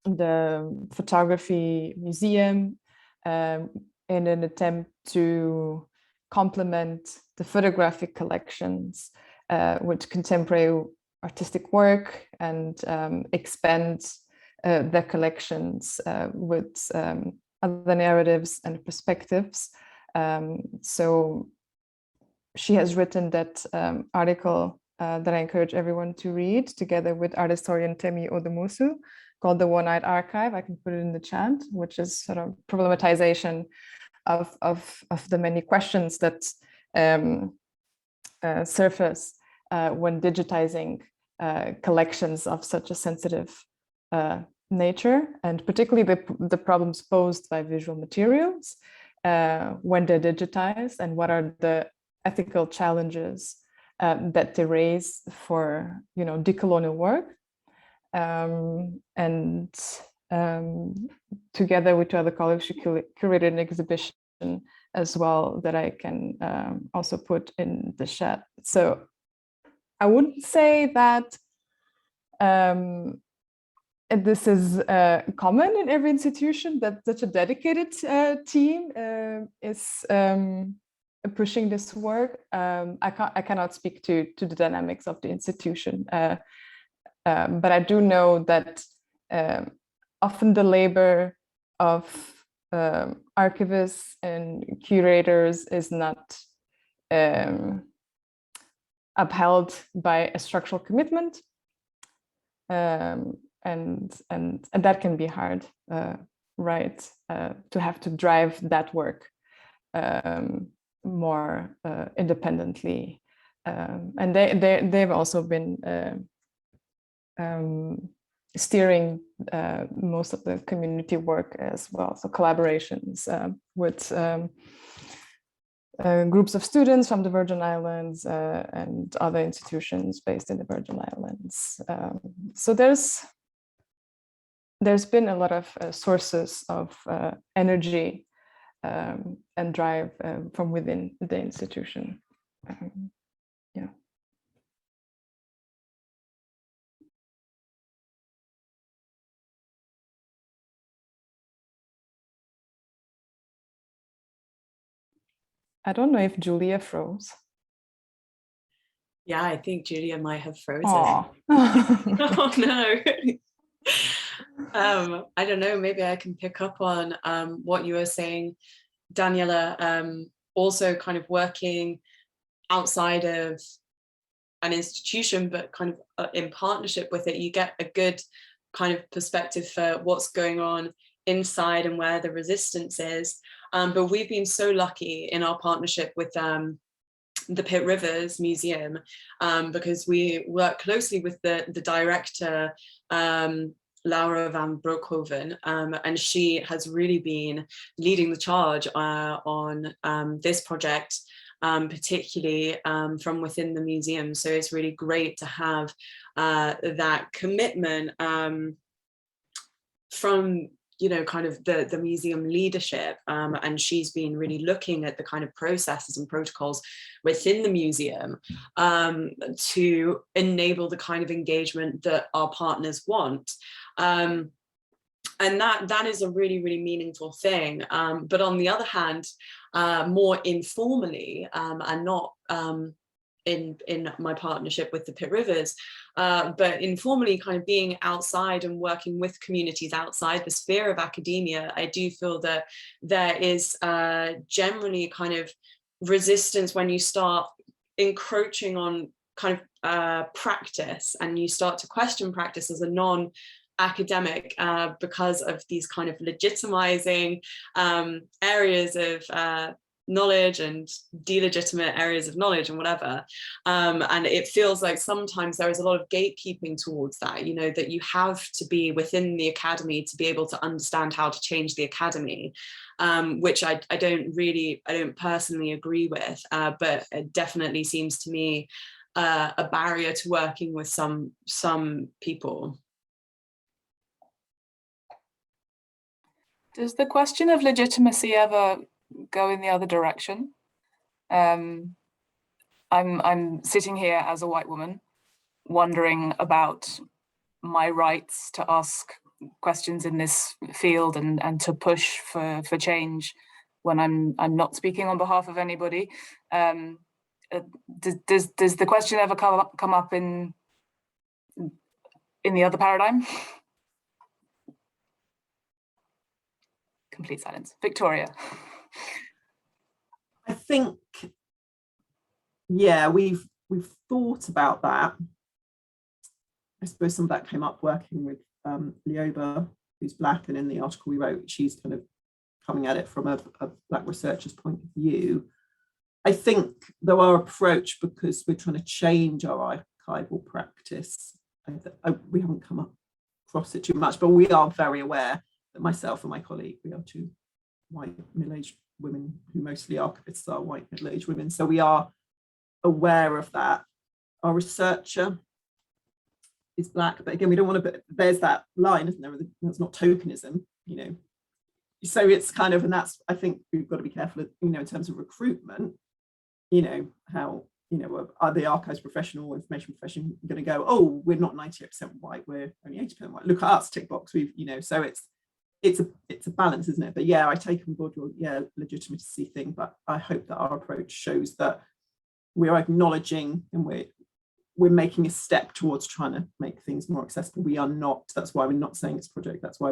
S2: the photography museum in an attempt to complement the photographic collections with contemporary artistic work and expand their collections with other narratives and perspectives. So she has written that article that I encourage everyone to read, together with art historian Temi Odemusu, called The One-Eyed Archive. I can put it in the chat, which is sort of problematization of the many questions that surface when digitizing collections of such a sensitive nature, and particularly the problems posed by visual materials when they're digitized, and what are the ethical challenges that they raise for, you know, decolonial work. And together with two other colleagues, she curated an exhibition as well that I can also put in the chat. So I wouldn't say that this is common in every institution, that such a dedicated team is pushing this work. I cannot speak to the dynamics of the institution, but I do know that often the labor of archivists and curators is not upheld by a structural commitment, and that can be hard, right? To have to drive that work more independently, and they've also been steering most of the community work as well. So collaborations with groups of students from the Virgin Islands and other institutions based in the Virgin Islands. So there's been a lot of sources of energy and drive from within the institution. Yeah. I don't know if Julia froze.
S6: Yeah, I think Julia might have frozen.
S2: Oh,
S6: oh no. I don't know, maybe I can pick up on what you were saying, Daniela, also kind of working outside of an institution, but kind of in partnership with it, you get a good kind of perspective for what's going on inside and where the resistance is. But we've been so lucky in our partnership with the Pitt Rivers Museum, because we work closely with the director, Laura van Broekhoven, and she has really been leading the charge on this project, particularly from within the museum. So it's really great to have that commitment from, you know, kind of the museum leadership, and she's been really looking at the kind of processes and protocols within the museum to enable the kind of engagement that our partners want. And that is a really, really meaningful thing. But on the other hand, more informally, and not in my partnership with the Pitt Rivers, but informally kind of being outside and working with communities outside the sphere of academia, I do feel that there is generally kind of resistance when you start encroaching on kind of practice, and you start to question practice as a non-academic because of these kind of legitimizing areas of knowledge and delegitimate areas of knowledge and whatever. And it feels like sometimes there is a lot of gatekeeping towards that, you know, that you have to be within the academy to be able to understand how to change the academy, which I don't personally agree with, but it definitely seems to me a barrier to working with some people.
S4: Does the question of legitimacy ever go in the other direction? I'm sitting here as a white woman, wondering about my rights to ask questions in this field and to push for change when I'm not speaking on behalf of anybody. Does the question ever come up in in the other paradigm? Complete silence. Victoria.
S5: I think, yeah, we've thought about that. I suppose some of that came up working with Lioba, who's Black, and in the article we wrote, she's kind of coming at it from a Black researcher's point of view. I think though our approach, because we're trying to change our archival practice, we haven't come across it too much, but we are very aware that myself and my colleague, we are two white middle-aged women who mostly archivists are white middle-aged women, so we are aware of that. Our researcher is Black, but again, we don't want to, there's that line, isn't there? That's not tokenism, you know. So it's kind of, and that's, I think we've got to be careful, you know, in terms of recruitment, you know, how, you know, are the archives professional, information profession going to go, oh, we're not 98% white, we're only 80% white. Look at us, tick box. We've, you know, so it's a balance, isn't it? But yeah, I take on board your legitimacy thing, but I hope that our approach shows that we're acknowledging and we're making a step towards trying to make things more accessible. We are not. That's why we're not saying it's a project. That's why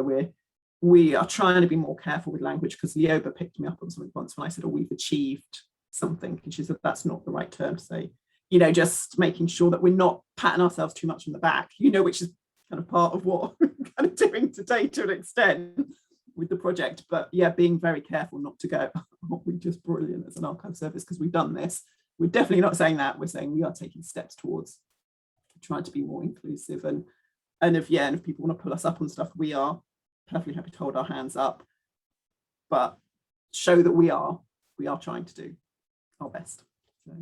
S5: we are trying to be more careful with language, because Lioba picked me up on something once when I said, oh, we've achieved something, and she said that's not the right term to say, you know, just making sure that we're not patting ourselves too much on the back, you know, which is kind of part of what we're kind of doing today to an extent with the project. But yeah, being very careful not to go, oh, we're just brilliant as an archive service because we've done this. We're definitely not saying that. We're saying we are taking steps towards trying to be more inclusive, and if people want to pull us up on stuff, we are perfectly happy to hold our hands up, but show that we are trying to do our best. So.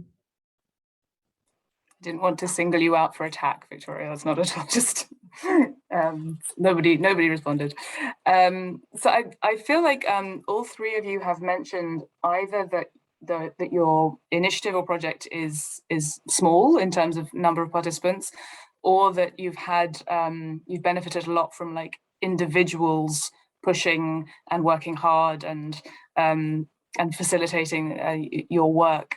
S4: Didn't want to single you out for attack, Victoria. That's not at all. Just nobody responded. So I feel like all three of you have mentioned either that your initiative or project is small in terms of number of participants, or that you've benefited a lot from like individuals pushing and working hard and facilitating your work.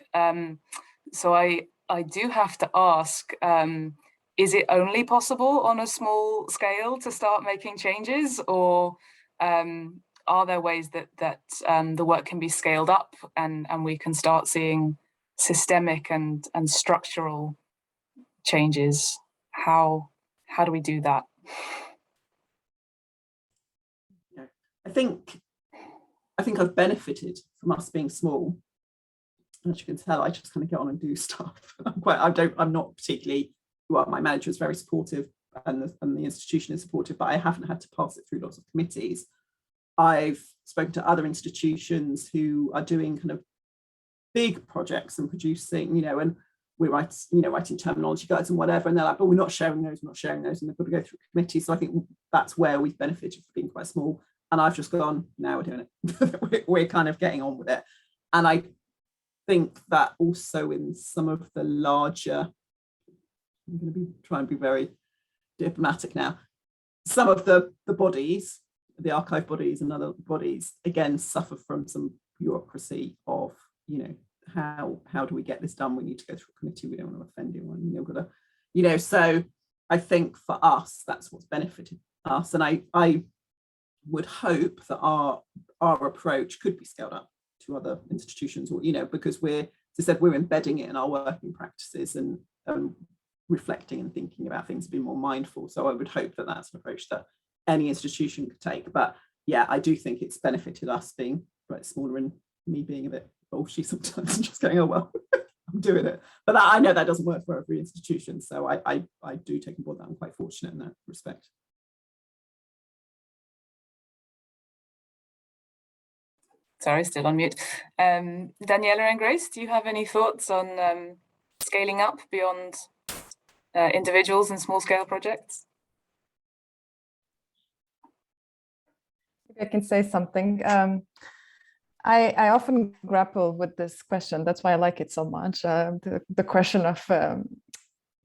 S4: So I do have to ask, is it only possible on a small scale to start making changes, or are there ways that the work can be scaled up and we can start seeing systemic and structural changes? How do we do that?
S5: I think I've benefited from us being small. As you can tell, I just kind of get on and do stuff. I'm not particularly, well, my manager is very supportive and the institution is supportive, but I haven't had to pass it through lots of committees. I've spoken to other institutions who are doing kind of big projects and producing, you know, and we're writing terminology guides and whatever, and they're like, but we're not sharing those, and they've got to go through committees. So I think that's where we've benefited from being quite small. And I've just gone, now we're doing it. We're kind of getting on with it. And I think that also in some of the larger, I'm going to be trying to be very diplomatic now, some of the bodies, the archive bodies and other bodies, again, suffer from some bureaucracy of, you know, how do we get this done? We need to go through a committee. We don't want to offend anyone. You know, got to, you know. So I think for us, that's what's benefited us. And I would hope that our approach could be scaled up to other institutions, or, you know, because we're, as I said, we're embedding it in our working practices and reflecting and thinking about things, being more mindful. So I would hope that that's an approach that any institution could take. But yeah, I do think it's benefited us being right smaller and me being a bit bolshy sometimes and just going, oh well, I'm doing it. But I know that doesn't work for every institution. So I do take on board that. I'm quite fortunate in that respect.
S4: Sorry, still on mute. Daniela and Grace, do you have any thoughts on scaling up beyond individuals and small scale projects?
S2: I can say something. I often grapple with this question. That's why I like it so much. The question of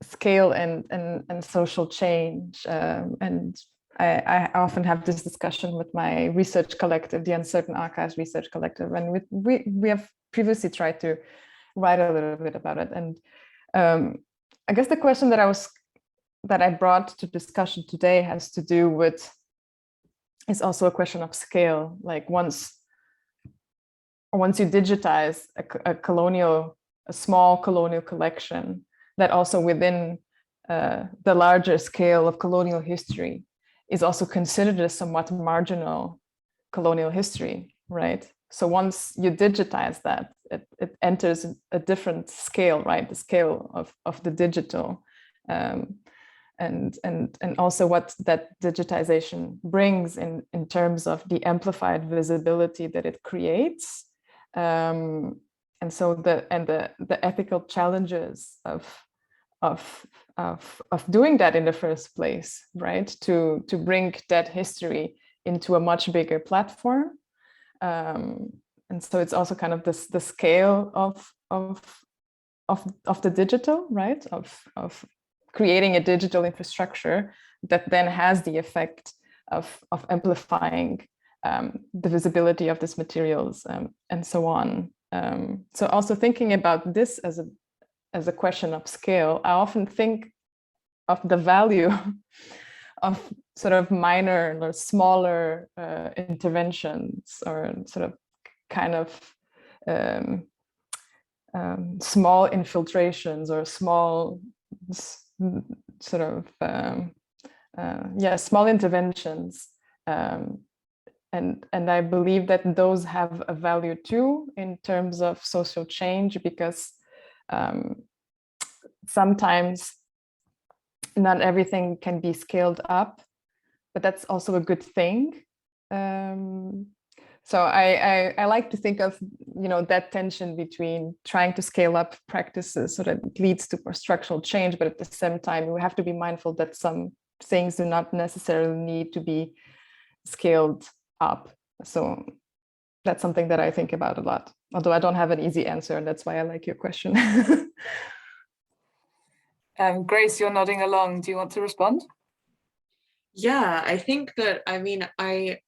S2: scale and social change. And I often have this discussion with my research collective, the Uncertain Archives Research Collective, and we have previously tried to write a little bit about it. And I guess the question that I was that I brought to discussion today has to do with, is also a question of scale. Like once you digitize a small colonial collection, that also within the larger scale of colonial history is also considered a somewhat marginal colonial history, right? So once you digitize that, it enters a different scale, right? The scale of the digital. And also what that digitization brings in terms of the amplified visibility that it creates. And so the ethical challenges of doing that in the first place, right? To bring that history into a much bigger platform. And so it's also kind of the scale of the digital, right? Of creating a digital infrastructure that then has the effect of amplifying the visibility of these materials and so on. So also thinking about this as a question of scale, I often think of the value of sort of minor or smaller interventions, or sort of kind of small infiltrations, or small sort of small interventions, and I believe that those have a value too in terms of social change, because sometimes not everything can be scaled up, but that's also a good thing. So I like to think of, that tension between trying to scale up practices so that it leads to more structural change, but at the same time, we have to be mindful that some things do not necessarily need to be scaled up. So that's something that I think about a lot, although I don't have an easy answer, and that's why I like your question.
S4: Grace, you're nodding along. Do you want to respond?
S6: Yeah, I think that, I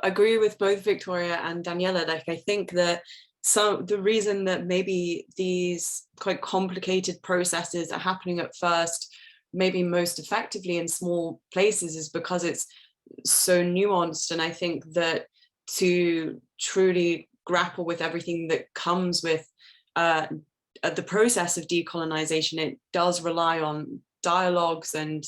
S6: agree with both Victoria and Daniela. Like, I think that the reason that maybe these quite complicated processes are happening at first, maybe most effectively in small places, is because it's so nuanced. And I think that to truly grapple with everything that comes with the process of decolonization, it does rely on dialogues and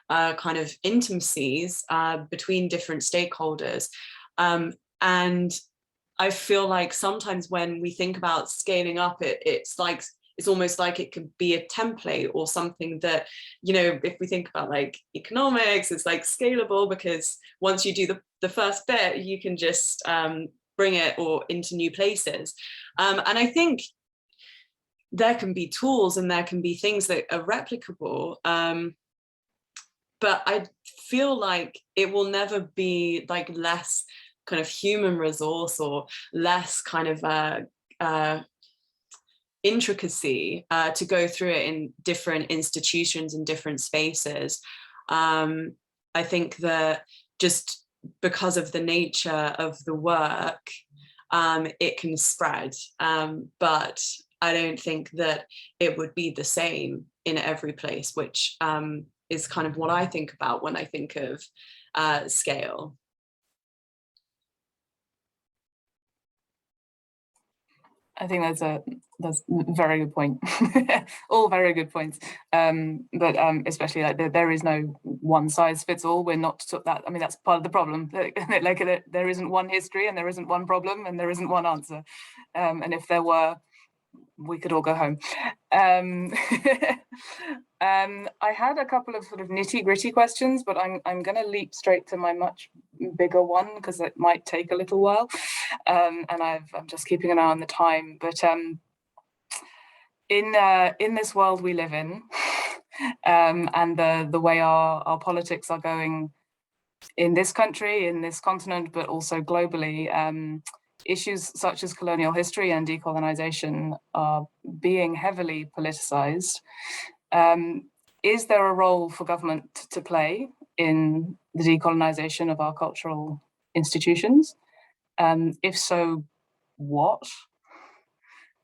S6: kind of intimacies between different stakeholders. And I feel like sometimes when we think about scaling up, it's almost like it could be a template or something that, if we think about like economics, it's like scalable, because once you do the first bit, you can just bring it or into new places. And I think there can be tools and there can be things that are replicable. But I feel like it will never be like less kind of human resource or less kind of intricacy to go through it in different institutions and different spaces. I think that just because of the nature of the work, it can spread, but I don't think that it would be the same in every place, which is kind of what I think about when I think of scale.
S4: I think that's a very good point. All very good points. But especially like there is no one size fits all. We're not that. I mean, that's part of the problem. Like there isn't one history, and there isn't one problem, and there isn't one answer. And if there were, we could all go home. I had a couple of sort of nitty-gritty questions, but I'm going to leap straight to my much bigger one because it might take a little while, and I'm just keeping an eye on the time. But in this world we live in, and the way our politics are going in this country, in this continent, but also globally. Issues such as colonial history and decolonization are being heavily politicized. Is there a role for government to play in the decolonization of our cultural institutions? If so, what?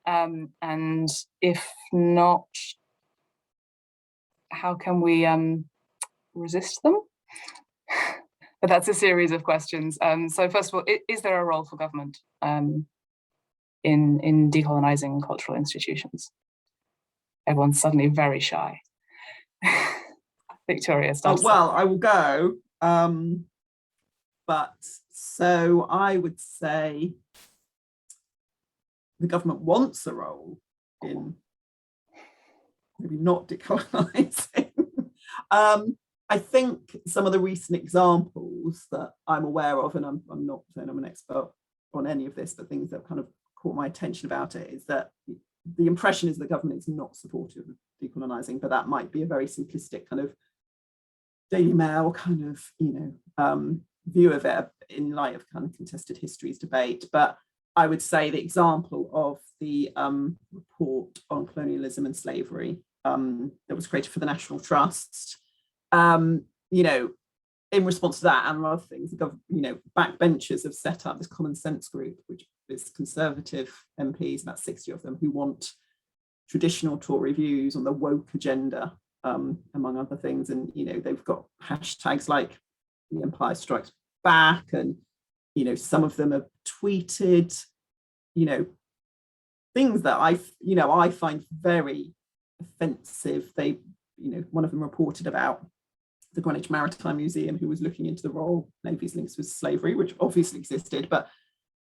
S4: And if not, how can we resist them? But that's a series of questions. So first of all, is there a role for government in decolonizing cultural institutions? Everyone's suddenly very shy. Victoria starts.
S5: Well, I will go. But so I would say the government wants a role in maybe not decolonizing. I think some of the recent examples that I'm aware of, and I'm not saying I'm an expert on any of this, but things that kind of caught my attention about it, is that the impression is the government is not supportive of decolonizing, but that might be a very simplistic kind of Daily Mail kind of, view of it in light of kind of contested histories debate. But I would say the example of the report on colonialism and slavery that was created for the National Trust, in response to that and other things, backbenchers have set up this common sense group, which is Conservative MPs, about 60 of them, who want traditional Tory views on the woke agenda, among other things. And, they've got hashtags like the Empire Strikes Back, and, some of them have tweeted, things that I find very offensive. They, one of them reported about the Greenwich Maritime Museum, who was looking into the Royal Navy's links with slavery, which obviously existed, but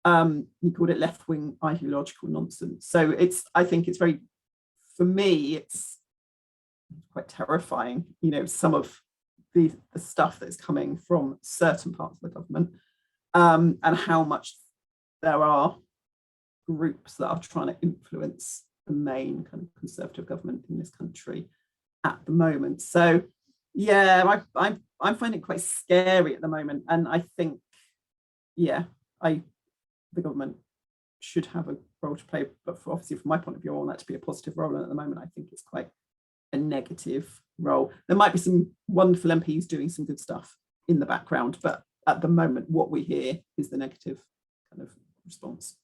S5: he called it left-wing ideological nonsense. So I think it's very, for me, it's quite terrifying, some of the stuff that's coming from certain parts of the government, and how much there are groups that are trying to influence the main kind of Conservative government in this country at the moment. So yeah, I'm finding it quite scary at the moment, and I think, the government should have a role to play, but obviously from my point of view, I want that to be a positive role, and at the moment I think it's quite a negative role. There might be some wonderful MPs doing some good stuff in the background, but at the moment what we hear is the negative kind of response.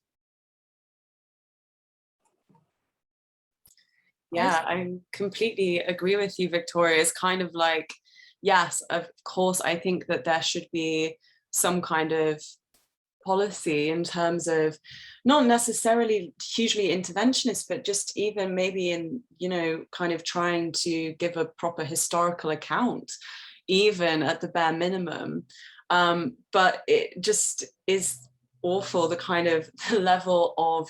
S6: Yeah, I completely agree with you, Victoria. It's kind of like, yes, of course, I think that there should be some kind of policy in terms of not necessarily hugely interventionist, but just even maybe in, kind of trying to give a proper historical account, even at the bare minimum. But it just is awful, the kind of level of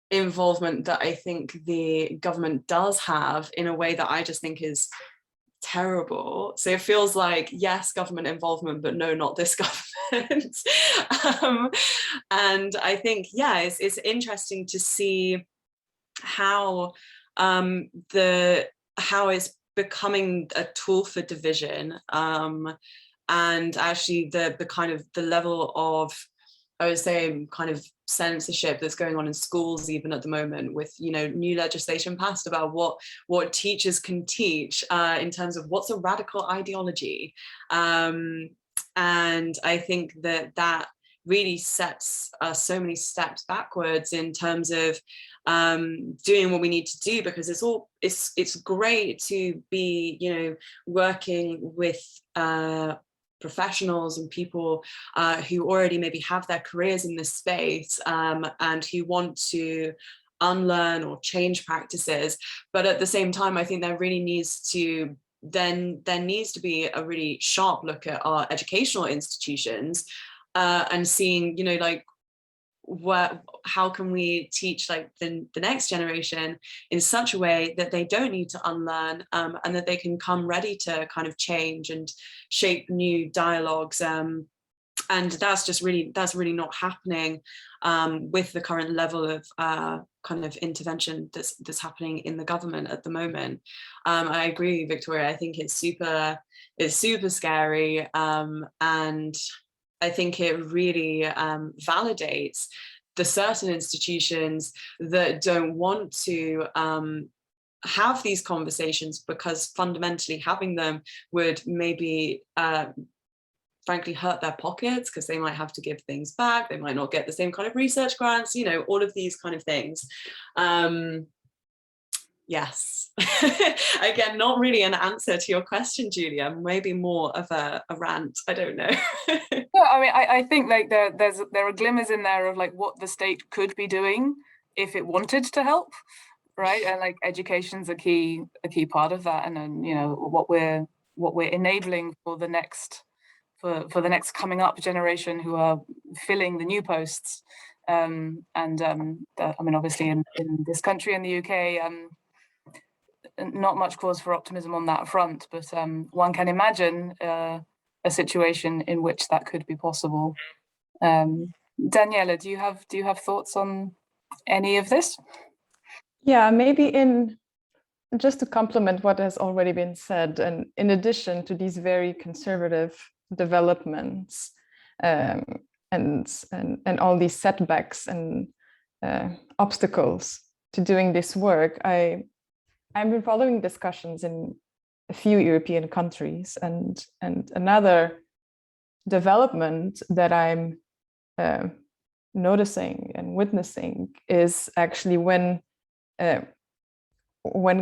S6: involvement that I think the government does have, in a way that I just think is terrible. So it feels like, yes, government involvement, but no, not this government. And I think, it's interesting to see how how it's becoming a tool for division, and actually the kind of the level of, I would say, kind of censorship that's going on in schools even at the moment, with new legislation passed about what teachers can teach in terms of what's a radical ideology, and I think that really sets so many steps backwards in terms of doing what we need to do, because it's great to be working with professionals and people who already maybe have their careers in this space, and who want to unlearn or change practices. But at the same time, I think there needs to be a really sharp look at our educational institutions, and seeing, how can we teach the next generation in such a way that they don't need to unlearn, and that they can come ready to kind of change and shape new dialogues, and that's really not happening with the current level of kind of intervention that's happening in the government at the moment. I agree, Victoria. I think it's super scary, and I think it really validates the certain institutions that don't want to have these conversations, because fundamentally having them would maybe frankly hurt their pockets, because they might have to give things back, they might not get the same kind of research grants, all of these kind of things. Yes. Again, not really an answer to your question, Julia, maybe more of a rant. I don't know.
S4: No, I mean, I think like there are glimmers in there of like what the state could be doing if it wanted to help, right? And like education's a key part of that, and then, you know, what we're enabling for the next coming up generation who are filling the new posts. I mean, obviously in this country, in the UK, not much cause for optimism on that front, but one can imagine a situation in which that could be possible. Daniela, do you have thoughts on any of this?
S2: Yeah, maybe just to complement what has already been said, and in addition to these very conservative developments and all these setbacks and obstacles to doing this work, I've been following discussions in a few European countries, and another development that I'm noticing and witnessing is actually when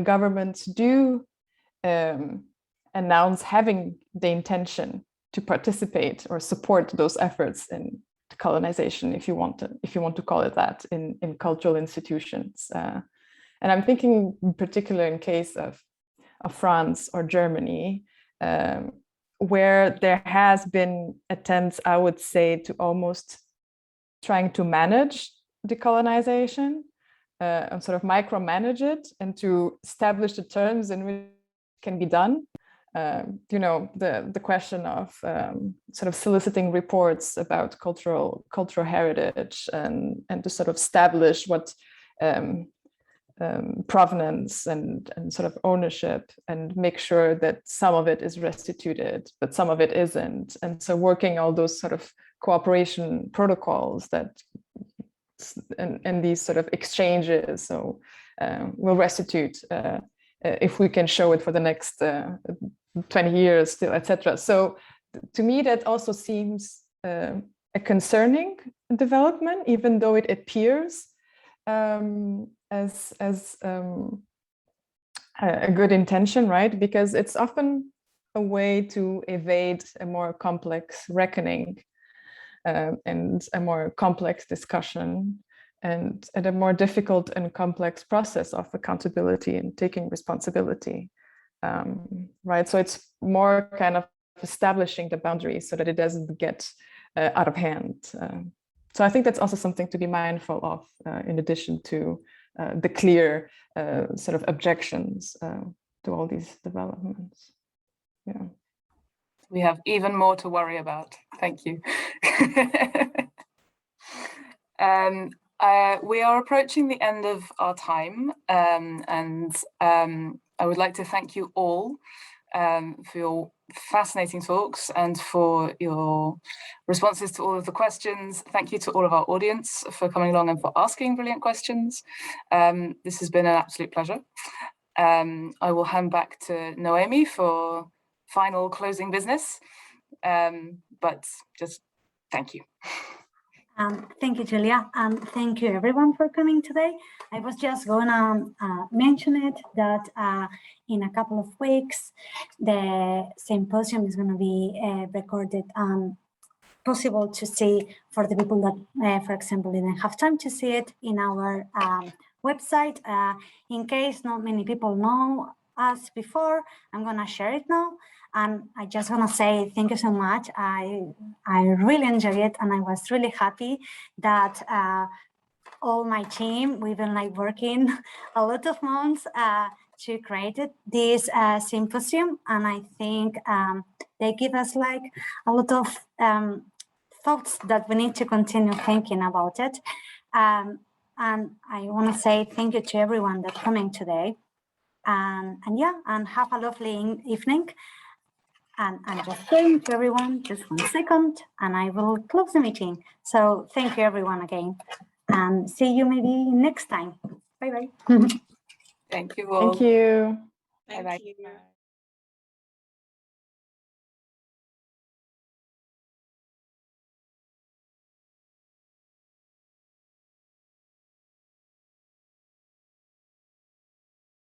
S2: governments do announce having the intention to participate or support those efforts in decolonization, if you want to call it that, in cultural institutions. And I'm thinking in particular in case of France or Germany, where there has been attempts, I would say, to almost trying to manage decolonization and sort of micromanage it, and to establish the terms in which it can be done. You know, the question of sort of soliciting reports about cultural heritage, and to sort of establish what provenance and sort of ownership, and make sure that some of it is restituted, but some of it isn't. And so working all those sort of cooperation protocols that and these sort of exchanges. So we'll restitute if we can show it for the next 20 years still, etc. So to me, that also seems a concerning development, even though it appears as a good intention, right? Because it's often a way to evade a more complex reckoning and a more complex discussion, and a more difficult and complex process of accountability and taking responsibility, right? So it's more kind of establishing the boundaries so that it doesn't get out of hand. So I think that's also something to be mindful of, in addition to the clear sort of objections to all these developments. Yeah.
S4: We have even more to worry about. Thank you. We are approaching the end of our time, and I would like to thank you all for your fascinating talks and for your responses to all of the questions. Thank you to all of our audience for coming along and for asking brilliant questions. This has been an absolute pleasure. I will hand back to Noemi for final closing business, but just thank you.
S1: Thank you, Julia, and thank you everyone for coming today. I was just gonna mention it that in a couple of weeks, the symposium is gonna be recorded and possible to see for the people that, for example, didn't have time to see it in our website. In case not many people know us before, I'm gonna share it now. And I just want to say thank you so much. I really enjoyed it, and I was really happy that all my team, we've been like working a lot of months to create this symposium, and I think they give us like a lot of thoughts that we need to continue thinking about it. And I want to say thank you to everyone that's coming today, and yeah, and have a lovely evening. And I'm just saying to everyone, just 1 second, and I will close the meeting. So thank you everyone again, and see you maybe next time. Bye-bye.
S4: Thank you all.
S2: Thank you.
S6: Thank you.